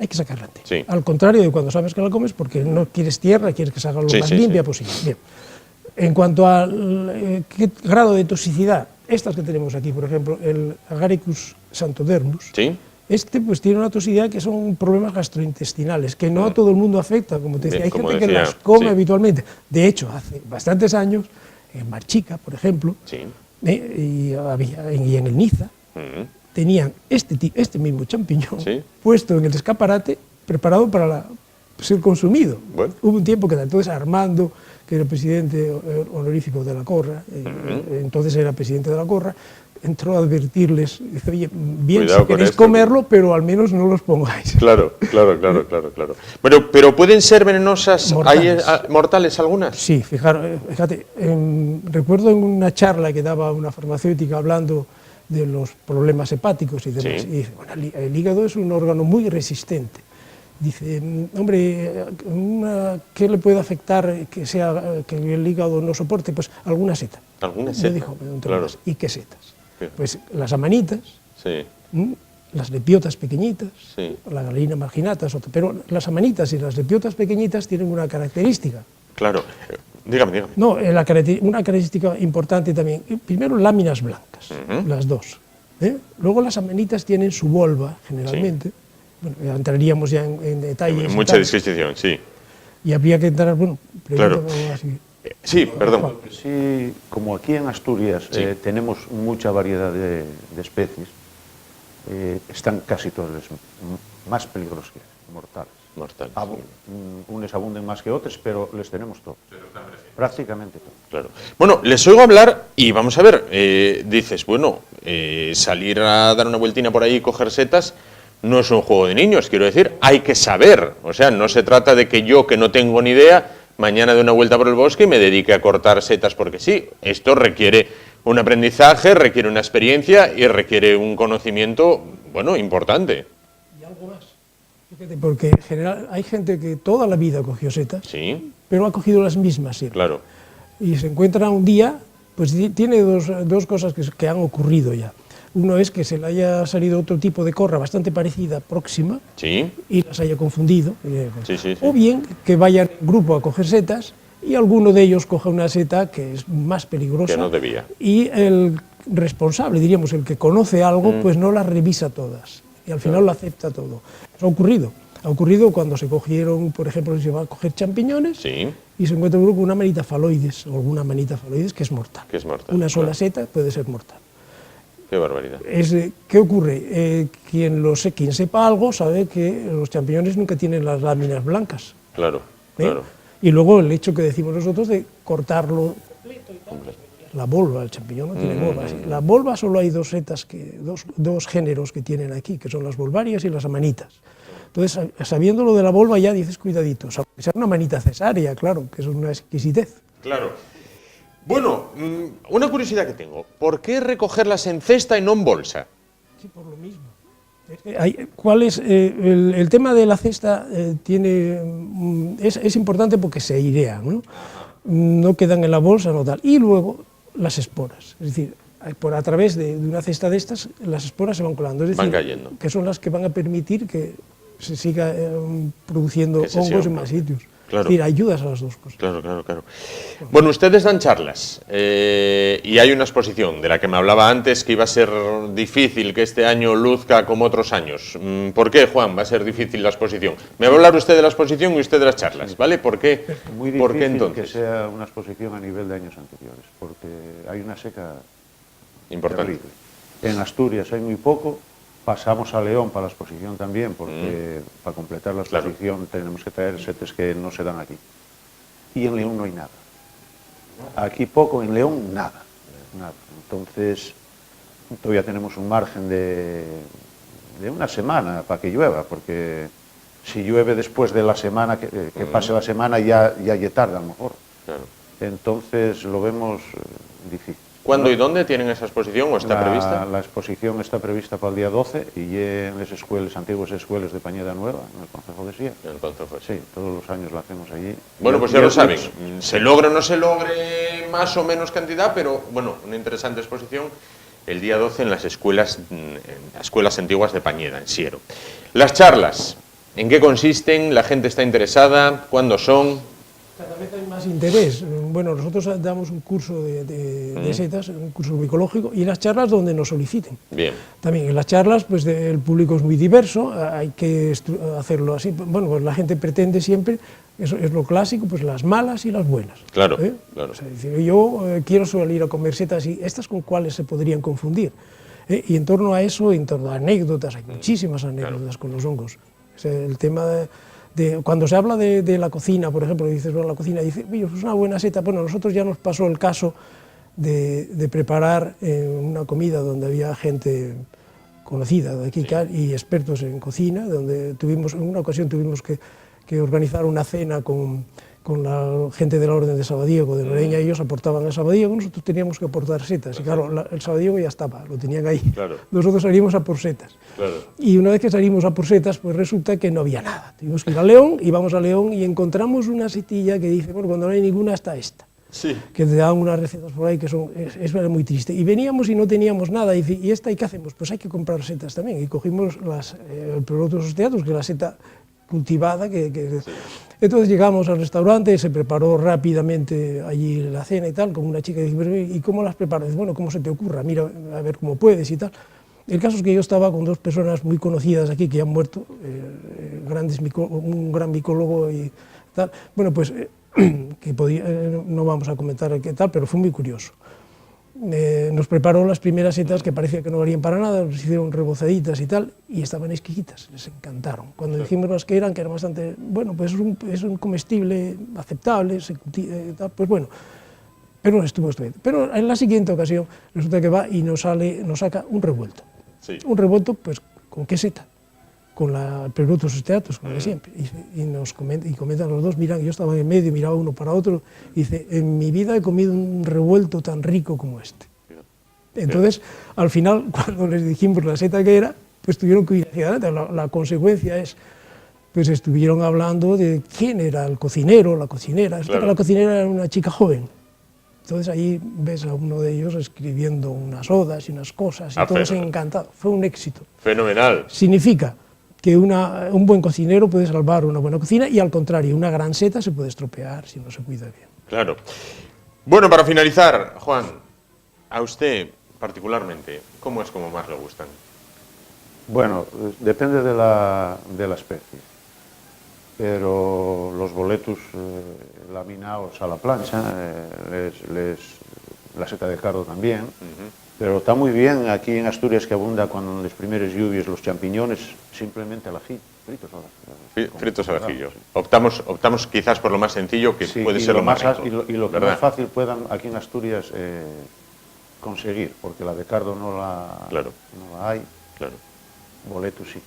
Hay que sacarla entera. Al contrario de cuando sabes que la comes, porque no quieres tierra, quieres que se haga lo más limpia posible. Bien. En cuanto al qué grado de toxicidad, estas que tenemos aquí, por ejemplo, el Agaricus xanthodermus, este pues tiene una toxicidad que son problemas gastrointestinales, que no a todo el mundo afecta, como te decía, hay gente que las come habitualmente. De hecho, hace bastantes años, en Marchica, por ejemplo, y en el Niza, tenían este mismo champiñón puesto en el escaparate, preparado para ser consumido.
Bueno.
Hubo un tiempo que entonces Armando, que era presidente honorífico de la Corra, entonces era presidente de la Corra, entró a advertirles, dice, oye, bien, cuidado si queréis comerlo, pero al menos no los pongáis.
Claro. Bueno, pero ¿pueden ser venenosas?
Mortales.
¿Hay mortales algunas?
Sí, fíjate, recuerdo en una charla que daba una farmacéutica hablando de los problemas hepáticos y demás, y dice, bueno, el hígado es un órgano muy resistente. Dice, hombre, ¿qué le puede afectar que el hígado no soporte? Pues alguna seta.
¿Alguna seta?
Me dijo,
claro.
¿Y qué setas? Pues las amanitas,
sí.
Las lepiotas pequeñitas,
sí.
la Galeina marginata, pero las amanitas y las lepiotas pequeñitas tienen una característica.
Claro, dígame.
No, una característica importante también. Primero, láminas blancas, las dos. Luego las amanitas tienen su volva, generalmente. Sí. Bueno, entraríamos ya en detalles.
Mucha disquisición, sí.
Y habría que entrar, bueno,
claro.
Así.
Sí, perdón.
Sí, como aquí en Asturias tenemos mucha variedad de especies, están casi todas las más peligrosas que mortales. Unos abunden más que otros, pero les tenemos todos. Prácticamente todos.
Claro. Bueno, les oigo hablar y vamos a ver, dices, bueno, salir a dar una vueltina por ahí y coger setas no es un juego de niños, quiero decir, hay que saber. O sea, no se trata de que yo, que no tengo ni idea, mañana dé una vuelta por el bosque y me dedique a cortar setas porque sí. Esto requiere un aprendizaje, requiere una experiencia y requiere un conocimiento, bueno, importante.
Y algo más. Fíjate, porque en general hay gente que toda la vida cogió setas, pero ha cogido las mismas siempre.
Claro.
Y se encuentra un día, pues tiene dos cosas que han ocurrido ya. Uno es que se le haya salido otro tipo de corra bastante parecida, próxima, y las haya confundido. O bien que vaya en grupo a coger setas y alguno de ellos coja una seta que es más peligrosa.
Que no debía.
Y el responsable, diríamos, el que conoce algo, pues no las revisa todas. Y al final lo acepta todo. Eso ha ocurrido. Ha ocurrido cuando se cogieron, por ejemplo, se va a coger champiñones y se encuentra con una manita faloides o alguna manita faloides que es mortal. Una sola seta puede ser mortal.
Qué barbaridad.
¿Qué ocurre? Quien sepa algo sabe que los champiñones nunca tienen las láminas blancas.
Claro.
Y luego el hecho que decimos nosotros de cortarlo completo y tal, La volva, el champiñón no tiene volva. La volva solo hay dos géneros que tienen aquí, que son las volvarias y las amanitas. Entonces, sabiendo lo de la volva ya dices, cuidadito, o sea, una manita cesárea, claro, que es una exquisitez.
Claro. Bueno, una curiosidad que tengo, ¿por qué recogerlas en cesta y no en bolsa?
Sí, por lo mismo. ¿Cuál es el tema de la cesta? Es importante porque se airean, ¿no? No quedan en la bolsa, no tal. Y luego las esporas, es decir, a través de una cesta de estas, las esporas se van colando, es decir,
van cayendo,
que son las que van a permitir que se siga produciendo hongos en más sitios.
Claro.
Es decir, ayudas a las dos cosas.
Claro, claro, claro. Bueno, ustedes dan charlas y hay una exposición de la que me hablaba antes que iba a ser difícil que este año luzca como otros años. ¿Por qué, Juan, va a ser difícil la exposición? Me va a hablar usted de la exposición y usted de las charlas, ¿vale? ¿Por qué?
Muy
¿Por qué
difícil
entonces?
que sea una exposición a nivel de años anteriores, porque hay una seca
Importante.
terrible. En Asturias hay muy poco. Pasamos a León para la exposición también, porque para completar la exposición tenemos que traer setes que no se dan aquí. Y en León no hay nada. Aquí poco, en León nada. Entonces, todavía tenemos un margen de una semana para que llueva, porque si llueve después de la semana, que pase la semana, ya tarda a lo mejor.
Claro.
Entonces, lo vemos difícil.
¿Cuándo y dónde tienen esa exposición o está prevista?
La exposición está prevista para el día 12 y en las escuelas, antiguas escuelas de Pañeda Nueva, en el Concejo de Sía.
En el Concejo de Sía.
Sí, todos los años la hacemos allí.
Bueno, pues ya lo saben, se logre o no se logre más o menos cantidad, pero bueno, una interesante exposición el día 12 en las escuelas antiguas de Pañeda, en Siero. Las charlas, ¿en qué consisten? ¿La gente está interesada? ¿Cuándo son?
Cada vez hay más interés. Bueno, nosotros damos un curso de setas, un curso micológico, y las charlas donde nos soliciten.
Bien.
También en las charlas, pues el público es muy diverso, hay que hacerlo así. Bueno, pues la gente pretende siempre, eso es lo clásico, pues las malas y las buenas.
Claro, claro.
O sea, decir, yo quiero salir a comer setas y estas con cuáles se podrían confundir. Y en torno a eso, en torno a anécdotas, hay muchísimas anécdotas con los hongos. O sea, el tema cuando se habla de la cocina, por ejemplo, dices, bueno, la cocina, dice, es una buena seta. Bueno, a nosotros ya nos pasó el caso de preparar una comida donde había gente conocida de aquí y expertos en cocina, donde en una ocasión tuvimos que organizar una cena con la gente de la Orden de Sabadiego, de Loreña, ellos aportaban el Sabadiego, nosotros teníamos que aportar setas, y claro, el Sabadiego ya estaba, lo tenían ahí,
claro.
Nosotros salimos a por setas,
claro.
Y una vez que salimos a por setas, pues resulta que no había nada, tuvimos que ir a León, íbamos a León y encontramos una setilla que dice, bueno, cuando no hay ninguna está esta,
sí.
Que te dan unas recetas por ahí que es muy triste, y veníamos y no teníamos nada, y esta, ¿y qué hacemos? Pues hay que comprar setas también, y cogimos el producto Osteatus, que es la seta cultivada, sí. Entonces llegamos al restaurante, se preparó rápidamente allí la cena y tal, con una chica, y dice, ¿y cómo las preparas? Dice, bueno, ¿cómo se te ocurra? Mira, a ver cómo puedes y tal. El caso es que yo estaba con dos personas muy conocidas aquí, que ya han muerto, un gran micólogo y tal. Bueno, pues, no vamos a comentar qué tal, pero fue muy curioso. Nos preparó las primeras setas que parecía que no valían para nada, nos hicieron rebozaditas y tal, y estaban exquisitas, les encantaron. Cuando dijimos las que eran bastante, bueno, pues es un comestible aceptable, tal, pues bueno, pero estuvo estupendo. Pero en la siguiente ocasión resulta que va y nos saca un revuelto.
Sí.
Un revuelto, pues, ¿con qué seta? Con el Pleurotus osteatus, como de siempre. Y comentan los dos, miran, yo estaba en medio, miraba uno para otro, y dice, en mi vida he comido un revuelto tan rico como este. Entonces, al final, cuando les dijimos la seta que era, pues tuvieron que ir hacia adelante. La consecuencia es, pues estuvieron hablando de quién era el cocinero, la cocinera. Claro. La cocinera era una chica joven. Entonces ahí ves a uno de ellos escribiendo unas odas y unas cosas, y todos encantados. Fue un éxito.
Fenomenal.
Significa que un buen cocinero puede salvar una buena cocina, y al contrario, una gran seta se puede estropear si no se cuida bien.
Claro. Bueno, para finalizar, Juan, a usted particularmente, ¿cómo es como más le gustan?
Bueno, depende de la especie, pero los boletus laminados a la plancha la seta de cardo también, pero está muy bien aquí en Asturias que abunda cuando en las primeras lluvias los champiñones simplemente al ajillo,
fritos al ajillo. Optamos quizás por lo más sencillo, que puede ser lo más rico.
Y lo que más fácil puedan aquí en Asturias conseguir, porque la de cardo no la hay, boleto sí.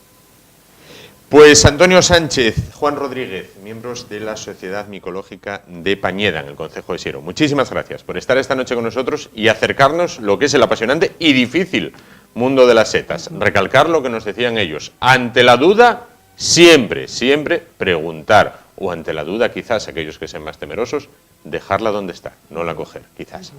Pues Antonio Sánchez, Juan Rodríguez, miembros de la Sociedad Micológica de Pañeda, en el Concejo de Siero. Muchísimas gracias por estar esta noche con nosotros y acercarnos lo que es el apasionante y difícil mundo de las setas. Recalcar lo que nos decían ellos. Ante la duda, siempre preguntar. O ante la duda, quizás, aquellos que sean más temerosos, dejarla donde está, no la coger, quizás.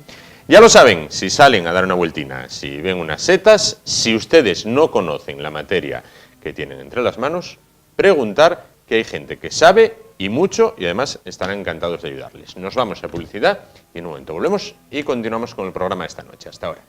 Ya lo saben, si salen a dar una vueltina, si ven unas setas, si ustedes no conocen la materia que tienen entre las manos, preguntar, que hay gente que sabe y mucho, y además estarán encantados de ayudarles. Nos vamos a publicidad y en un momento volvemos y continuamos con el programa de esta noche. Hasta ahora.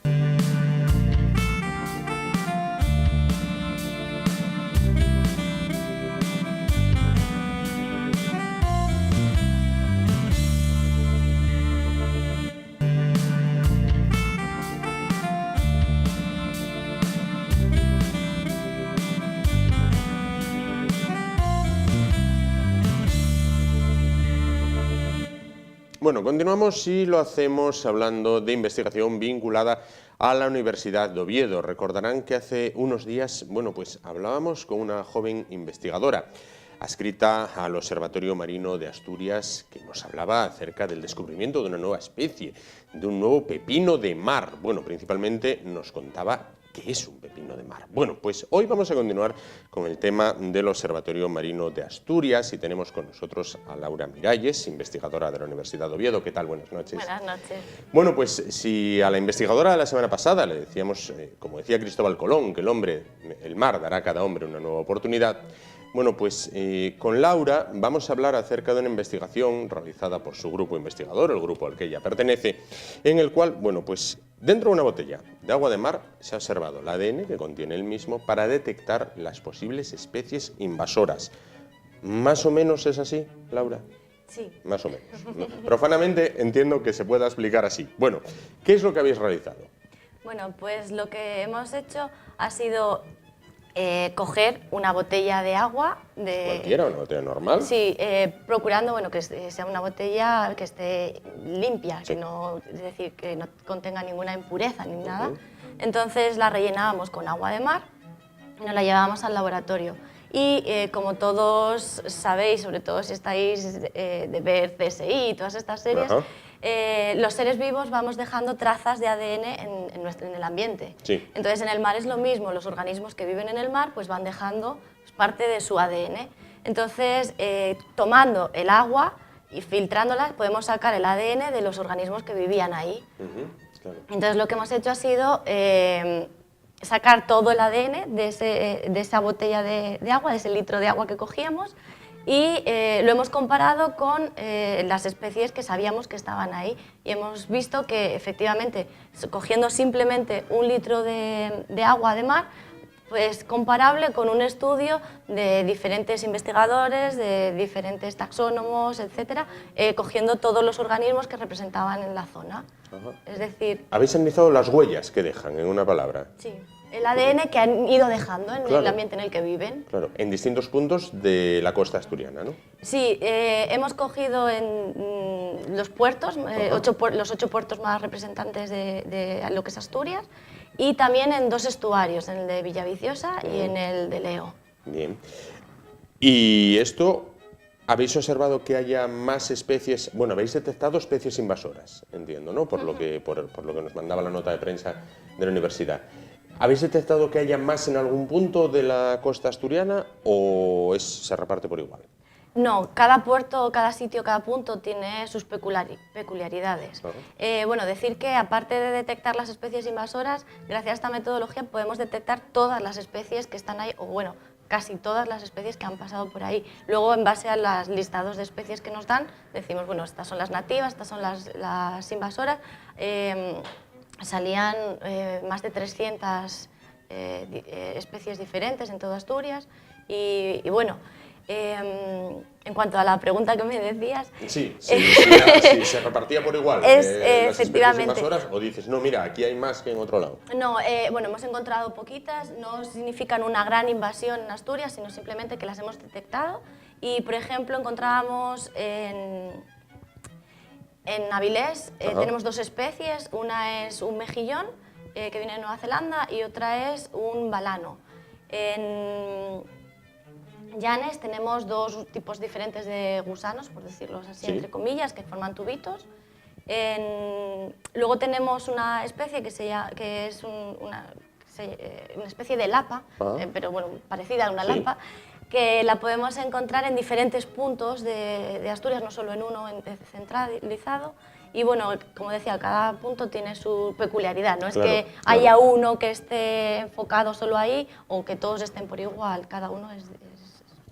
Bueno, continuamos y lo hacemos hablando de investigación vinculada a la Universidad de Oviedo. Recordarán que hace unos días, bueno, pues hablábamos con una joven investigadora adscrita al Observatorio Marino de Asturias, que nos hablaba acerca del descubrimiento de una nueva especie, de un nuevo pepino de mar. Bueno, principalmente nos contaba qué es un pepino de mar. Bueno, pues hoy vamos a continuar con el tema del Observatorio Marino de Asturias y tenemos con nosotros a Laura Miralles, investigadora de la Universidad de Oviedo. ¿Qué tal? Buenas noches.
Buenas noches.
Bueno, pues si a la investigadora de la semana pasada le decíamos, como decía Cristóbal Colón, que el mar dará a cada hombre una nueva oportunidad, bueno, pues con Laura vamos a hablar acerca de una investigación realizada por su grupo investigador, el grupo al que ella pertenece, en el cual, bueno, pues dentro de una botella de agua de mar se ha observado el ADN que contiene el mismo para detectar las posibles especies invasoras. ¿Más o menos es así, Laura?
Sí.
Más o menos. ¿No? Profanamente entiendo que se pueda explicar así. Bueno, ¿qué es lo que habéis realizado?
Bueno, pues lo que hemos hecho ha sido coger una botella de agua.
¿Cualquiera? ¿Una botella normal?
Sí, procurando bueno, que sea una botella que esté limpia,
Sí.
que no, es decir, que no contenga ninguna impureza ni nada. Entonces la rellenábamos con agua de mar y nos la llevábamos al laboratorio. Y como todos sabéis, sobre todo si estáis de ver CSI y todas estas series, los seres vivos vamos dejando trazas de ADN en el ambiente.
Sí.
Entonces en el mar es lo mismo, los organismos que viven en el mar pues van dejando parte de su ADN. Entonces tomando el agua y filtrándola podemos sacar el ADN de los organismos que vivían ahí.
Claro.
Entonces lo que hemos hecho ha sido sacar todo el ADN de esa botella de agua, de ese litro de agua que cogíamos, y lo hemos comparado con las especies que sabíamos que estaban ahí. Y hemos visto que efectivamente, cogiendo simplemente un litro de agua de mar, pues comparable con un estudio de diferentes investigadores, de diferentes taxónomos, etcétera, cogiendo todos los organismos que representaban en la zona. Es decir...
¿Habéis analizado las huellas que dejan, en una palabra?
Sí, el ADN que han ido dejando en
Claro.
el ambiente en el que viven.
Claro, en distintos puntos de la costa asturiana, ¿no?
Sí, hemos cogido en los puertos, los 8 puertos más representantes de lo que es Asturias, y también en 2 estuarios, en el de Villaviciosa y en el de Leo.
Bien. Y esto, ¿habéis observado que haya más especies? Bueno, habéis detectado especies invasoras, entiendo, ¿no? Por lo que nos mandaba la nota de prensa de la universidad. ¿Habéis detectado que haya más en algún punto de la costa asturiana o se reparte por igual?
No, cada puerto, cada sitio, cada punto tiene sus peculiaridades. Bueno, decir que aparte de detectar las especies invasoras, gracias a esta metodología podemos detectar todas las especies que están ahí, o bueno, casi todas las especies que han pasado por ahí. Luego, en base a los listados de especies que nos dan, decimos, bueno, estas son las nativas, estas son las invasoras. Salían más de 300 especies diferentes en toda Asturias y bueno, En cuanto a la pregunta que me decías...
Sí, si se repartía por igual las
efectivamente.
especies invasoras, o dices, no, mira, aquí hay más que en otro lado.
No, bueno, hemos encontrado poquitas, no significan una gran invasión en Asturias, sino simplemente que las hemos detectado. Y, por ejemplo, encontrábamos en Avilés, tenemos 2 especies, una es un mejillón, que viene de Nueva Zelanda, y otra es un balano. En Llanes tenemos 2 tipos diferentes de gusanos, por decirlo así, entre comillas, que forman tubitos. Luego tenemos una especie que es una especie de lapa, pero bueno, parecida a una lapa, que la podemos encontrar en diferentes puntos de Asturias, no solo en uno centralizado. Y bueno, como decía, cada punto tiene su peculiaridad, no es que haya uno que esté enfocado solo ahí o que todos estén por igual, cada uno es...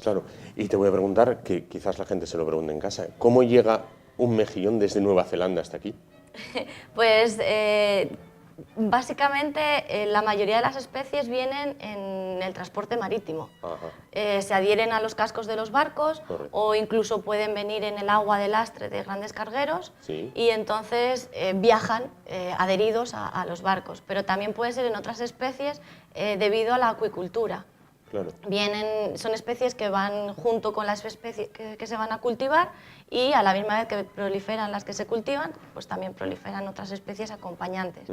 Claro, y te voy a preguntar, que quizás la gente se lo pregunte en casa, ¿cómo llega un mejillón desde Nueva Zelanda hasta aquí?
Pues básicamente la mayoría de las especies vienen en el transporte marítimo. Se adhieren a los cascos de los barcos. Correcto. O incluso pueden venir en el agua de lastre de grandes cargueros. Sí. Y entonces viajan adheridos a los barcos. Pero también puede ser en otras especies debido a la acuicultura. Claro. Son especies que van junto con las especies que se van a cultivar y a la misma vez que proliferan las que se cultivan, pues también proliferan otras especies acompañantes.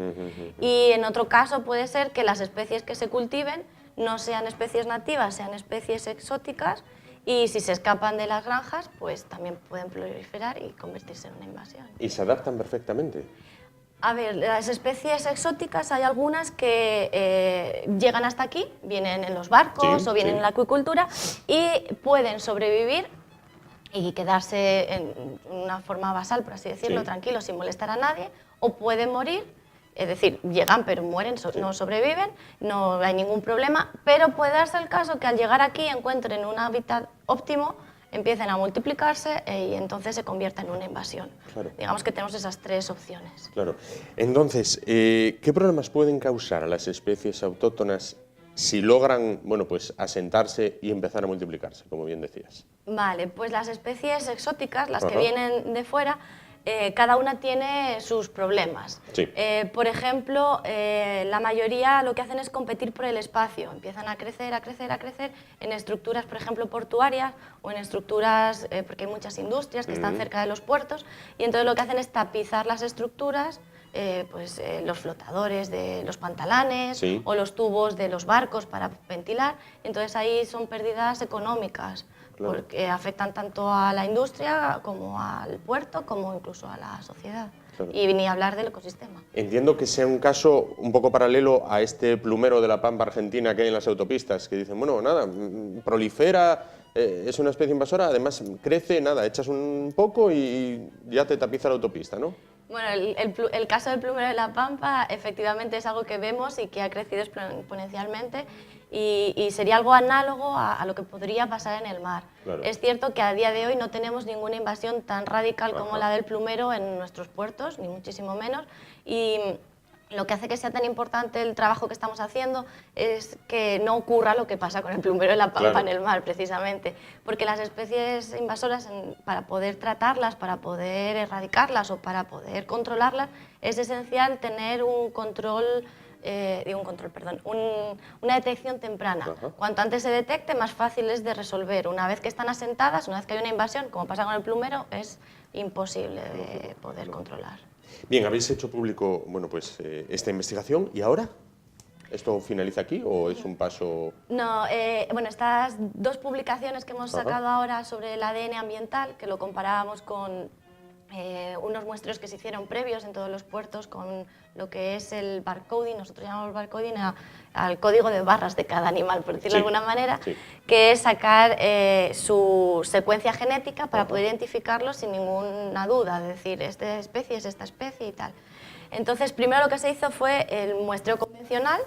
Y en otro caso puede ser que las especies que se cultiven no sean especies nativas, sean especies exóticas, y si se escapan de las granjas, pues también pueden proliferar y convertirse en una invasión.
¿Y se adaptan perfectamente?
A ver, las especies exóticas hay algunas que llegan hasta aquí, vienen en los barcos o vienen en la acuicultura y pueden sobrevivir y quedarse en una forma basal, por así decirlo, tranquilos, sin molestar a nadie, o pueden morir, es decir, llegan pero mueren, no sobreviven, no hay ningún problema, pero puede darse el caso que al llegar aquí encuentren un hábitat óptimo, empiecen a multiplicarse y entonces se convierta en una invasión. Claro. Digamos que tenemos esas 3 opciones.
Claro. Entonces, ¿qué problemas pueden causar a las especies autóctonas si logran, bueno, pues asentarse y empezar a multiplicarse, como bien decías?
Vale, pues las especies exóticas, las que vienen de fuera, cada una tiene sus problemas. Sí. Por ejemplo, la mayoría lo que hacen es competir por el espacio. Empiezan a crecer en estructuras, por ejemplo, portuarias o en estructuras, porque hay muchas industrias que están cerca de los puertos, y entonces lo que hacen es tapizar las estructuras, los flotadores de los pantalanes o los tubos de los barcos para ventilar. Entonces ahí son pérdidas económicas. Claro. Porque afectan tanto a la industria como al puerto, como incluso a la sociedad. Claro. Y ni hablar del ecosistema.
Entiendo que sea un caso un poco paralelo a este plumero de la pampa argentina que hay en las autopistas, que dicen, bueno, nada, prolifera, es una especie invasora, además crece, nada, echas un poco y ya te tapiza la autopista, ¿no?
Bueno, el caso del plumero de la pampa efectivamente es algo que vemos y que ha crecido exponencialmente y sería algo análogo a lo que podría pasar en el mar. Claro. Es cierto que a día de hoy no tenemos ninguna invasión tan radical como la del plumero en nuestros puertos, ni muchísimo menos, y lo que hace que sea tan importante el trabajo que estamos haciendo es que no ocurra lo que pasa con el plumero de la pampa en el mar, precisamente. Porque las especies invasoras, para poder tratarlas, para poder erradicarlas o para poder controlarlas, es esencial tener una detección temprana. Cuanto antes se detecte, más fácil es de resolver. Una vez que están asentadas, una vez que hay una invasión, como pasa con el plumero, es imposible de poder controlar.
Bien, habéis hecho público, bueno, pues esta investigación, ¿y ahora? ¿Esto finaliza aquí o es un paso...?
No, bueno, estas 2 publicaciones que hemos sacado ahora sobre el ADN ambiental, que lo comparábamos con unos muestreos que se hicieron previos en todos los puertos con lo que es el barcoding, nosotros llamamos barcoding al código de barras de cada animal, por decirlo de alguna manera, que es sacar su secuencia genética para poder identificarlo sin ninguna duda, es decir, esta especie es esta especie y tal. Entonces, primero lo que se hizo fue el muestreo convencional,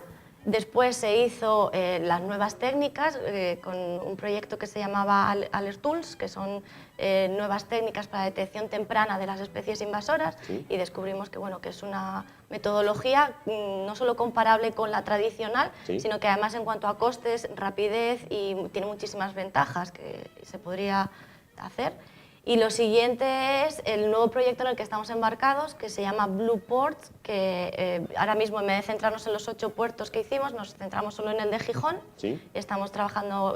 Después se hizo las nuevas técnicas con un proyecto que se llamaba Alert Tools, que son nuevas técnicas para detección temprana de las especies invasoras, ¿sí? Y descubrimos que, bueno, que es una metodología no solo comparable con la tradicional, ¿sí? Sino que además en cuanto a costes, rapidez y tiene muchísimas ventajas que se podría hacer. Y lo siguiente es el nuevo proyecto en el que estamos embarcados, que se llama Blue Ports, que ahora mismo en vez de centrarnos en los 8 puertos que hicimos, nos centramos solo en el de Gijón. ¿Sí? Estamos trabajando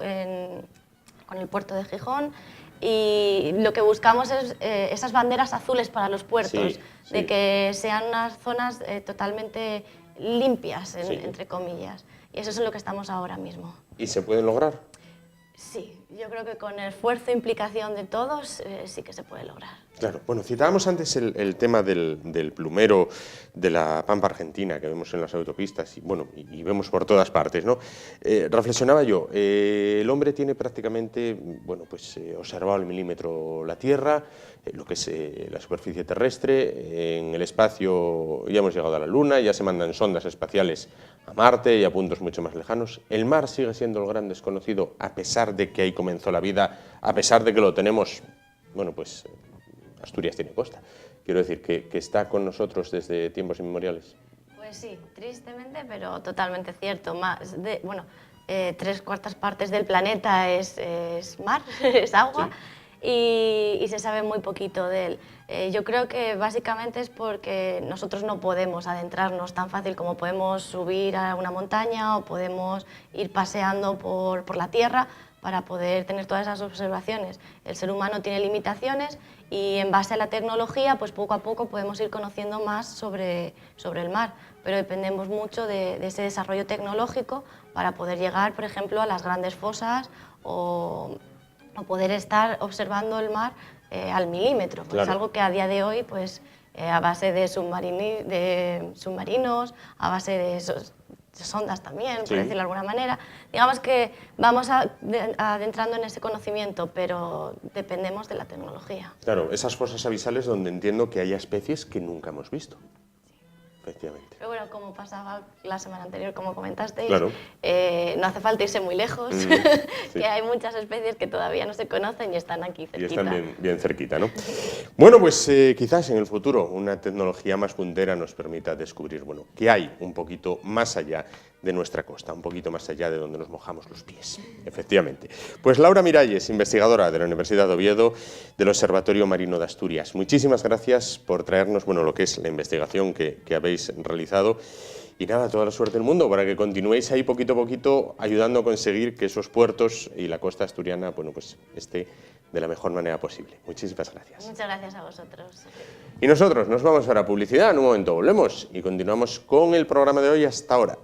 con el puerto de Gijón y lo que buscamos es esas banderas azules para los puertos, sí, sí. De que sean unas zonas totalmente limpias, sí. Entre comillas. Y eso es en lo que estamos ahora mismo.
¿Y se puede lograr?
Sí, yo creo que con esfuerzo e implicación de todos sí que se puede lograr.
Claro, bueno, citábamos antes el tema del plumero de la pampa argentina que vemos en las autopistas y, bueno, y vemos por todas partes, ¿no? Reflexionaba yo, el hombre tiene prácticamente, bueno, pues observado al milímetro la Tierra, lo que es la superficie terrestre, en el espacio ya hemos llegado a la Luna, ya se mandan sondas espaciales a Marte y a puntos mucho más lejanos. El mar sigue siendo el gran desconocido a pesar de que ahí comenzó la vida, a pesar de que lo tenemos, bueno, pues Asturias tiene costa. Quiero decir que está con nosotros desde tiempos inmemoriales.
Pues sí, tristemente, pero totalmente cierto. Más de, bueno, 3/4 partes del planeta es mar, es agua, sí. Y se sabe muy poquito de él. Yo creo que básicamente es porque nosotros no podemos adentrarnos tan fácil como podemos subir a una montaña o podemos ir paseando por la Tierra para poder tener todas esas observaciones. El ser humano tiene limitaciones y en base a la tecnología, pues poco a poco podemos ir conociendo más sobre el mar, pero dependemos mucho de ese desarrollo tecnológico para poder llegar, por ejemplo, a las grandes fosas o poder estar observando el mar al milímetro. Pues claro. Es algo que a día de hoy, pues, a base de submarinos, a base de esos sondas también, sí. Por decirlo de alguna manera. Digamos que vamos adentrando en ese conocimiento, pero dependemos de la tecnología.
Claro, esas fosas abisales donde entiendo que haya especies que nunca hemos visto. Efectivamente.
Pero bueno, como pasaba la semana anterior, como comentasteis,
claro.
No hace falta irse muy lejos, sí. Que hay muchas especies que todavía no se conocen y están aquí cerquita.
Y están bien cerquita, ¿no? Bueno, pues quizás en el futuro una tecnología más puntera nos permita descubrir, bueno, que hay un poquito más allá de nuestra costa, un poquito más allá de donde nos mojamos los pies, efectivamente. Pues Laura Miralles, investigadora de la Universidad de Oviedo, del Observatorio Marino de Asturias. Muchísimas gracias por traernos, bueno, lo que es la investigación que habéis realizado. Y nada, toda la suerte del mundo para que continuéis ahí poquito a poquito ayudando a conseguir que esos puertos y la costa asturiana, bueno, pues esté de la mejor manera posible. Muchísimas gracias.
Muchas gracias a vosotros.
Y nosotros nos vamos a la publicidad, en un momento volvemos y continuamos con el programa de hoy hasta ahora.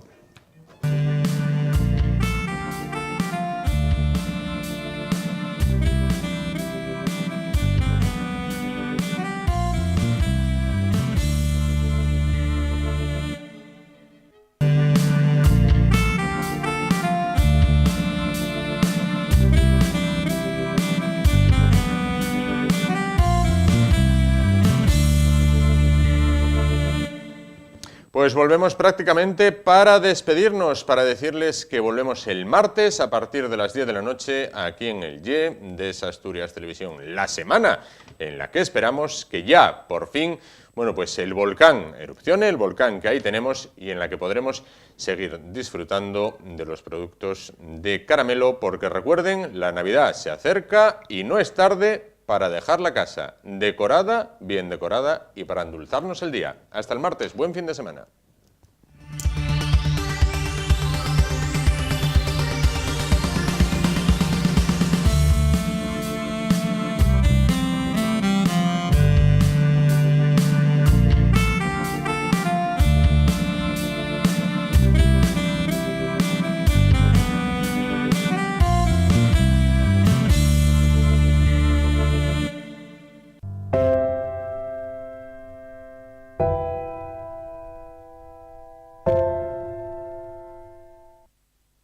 Pues volvemos prácticamente para despedirnos, para decirles que volvemos el martes a partir de las 10 de la noche aquí en el YE de Asturias Televisión. La semana en la que esperamos que ya, por fin, bueno, pues el volcán erupcione, el volcán que ahí tenemos y en la que podremos seguir disfrutando de los productos de Caramelo, porque recuerden, la Navidad se acerca y no es tarde para dejar la casa decorada, bien decorada y para endulzarnos el día. Hasta el martes, buen fin de semana.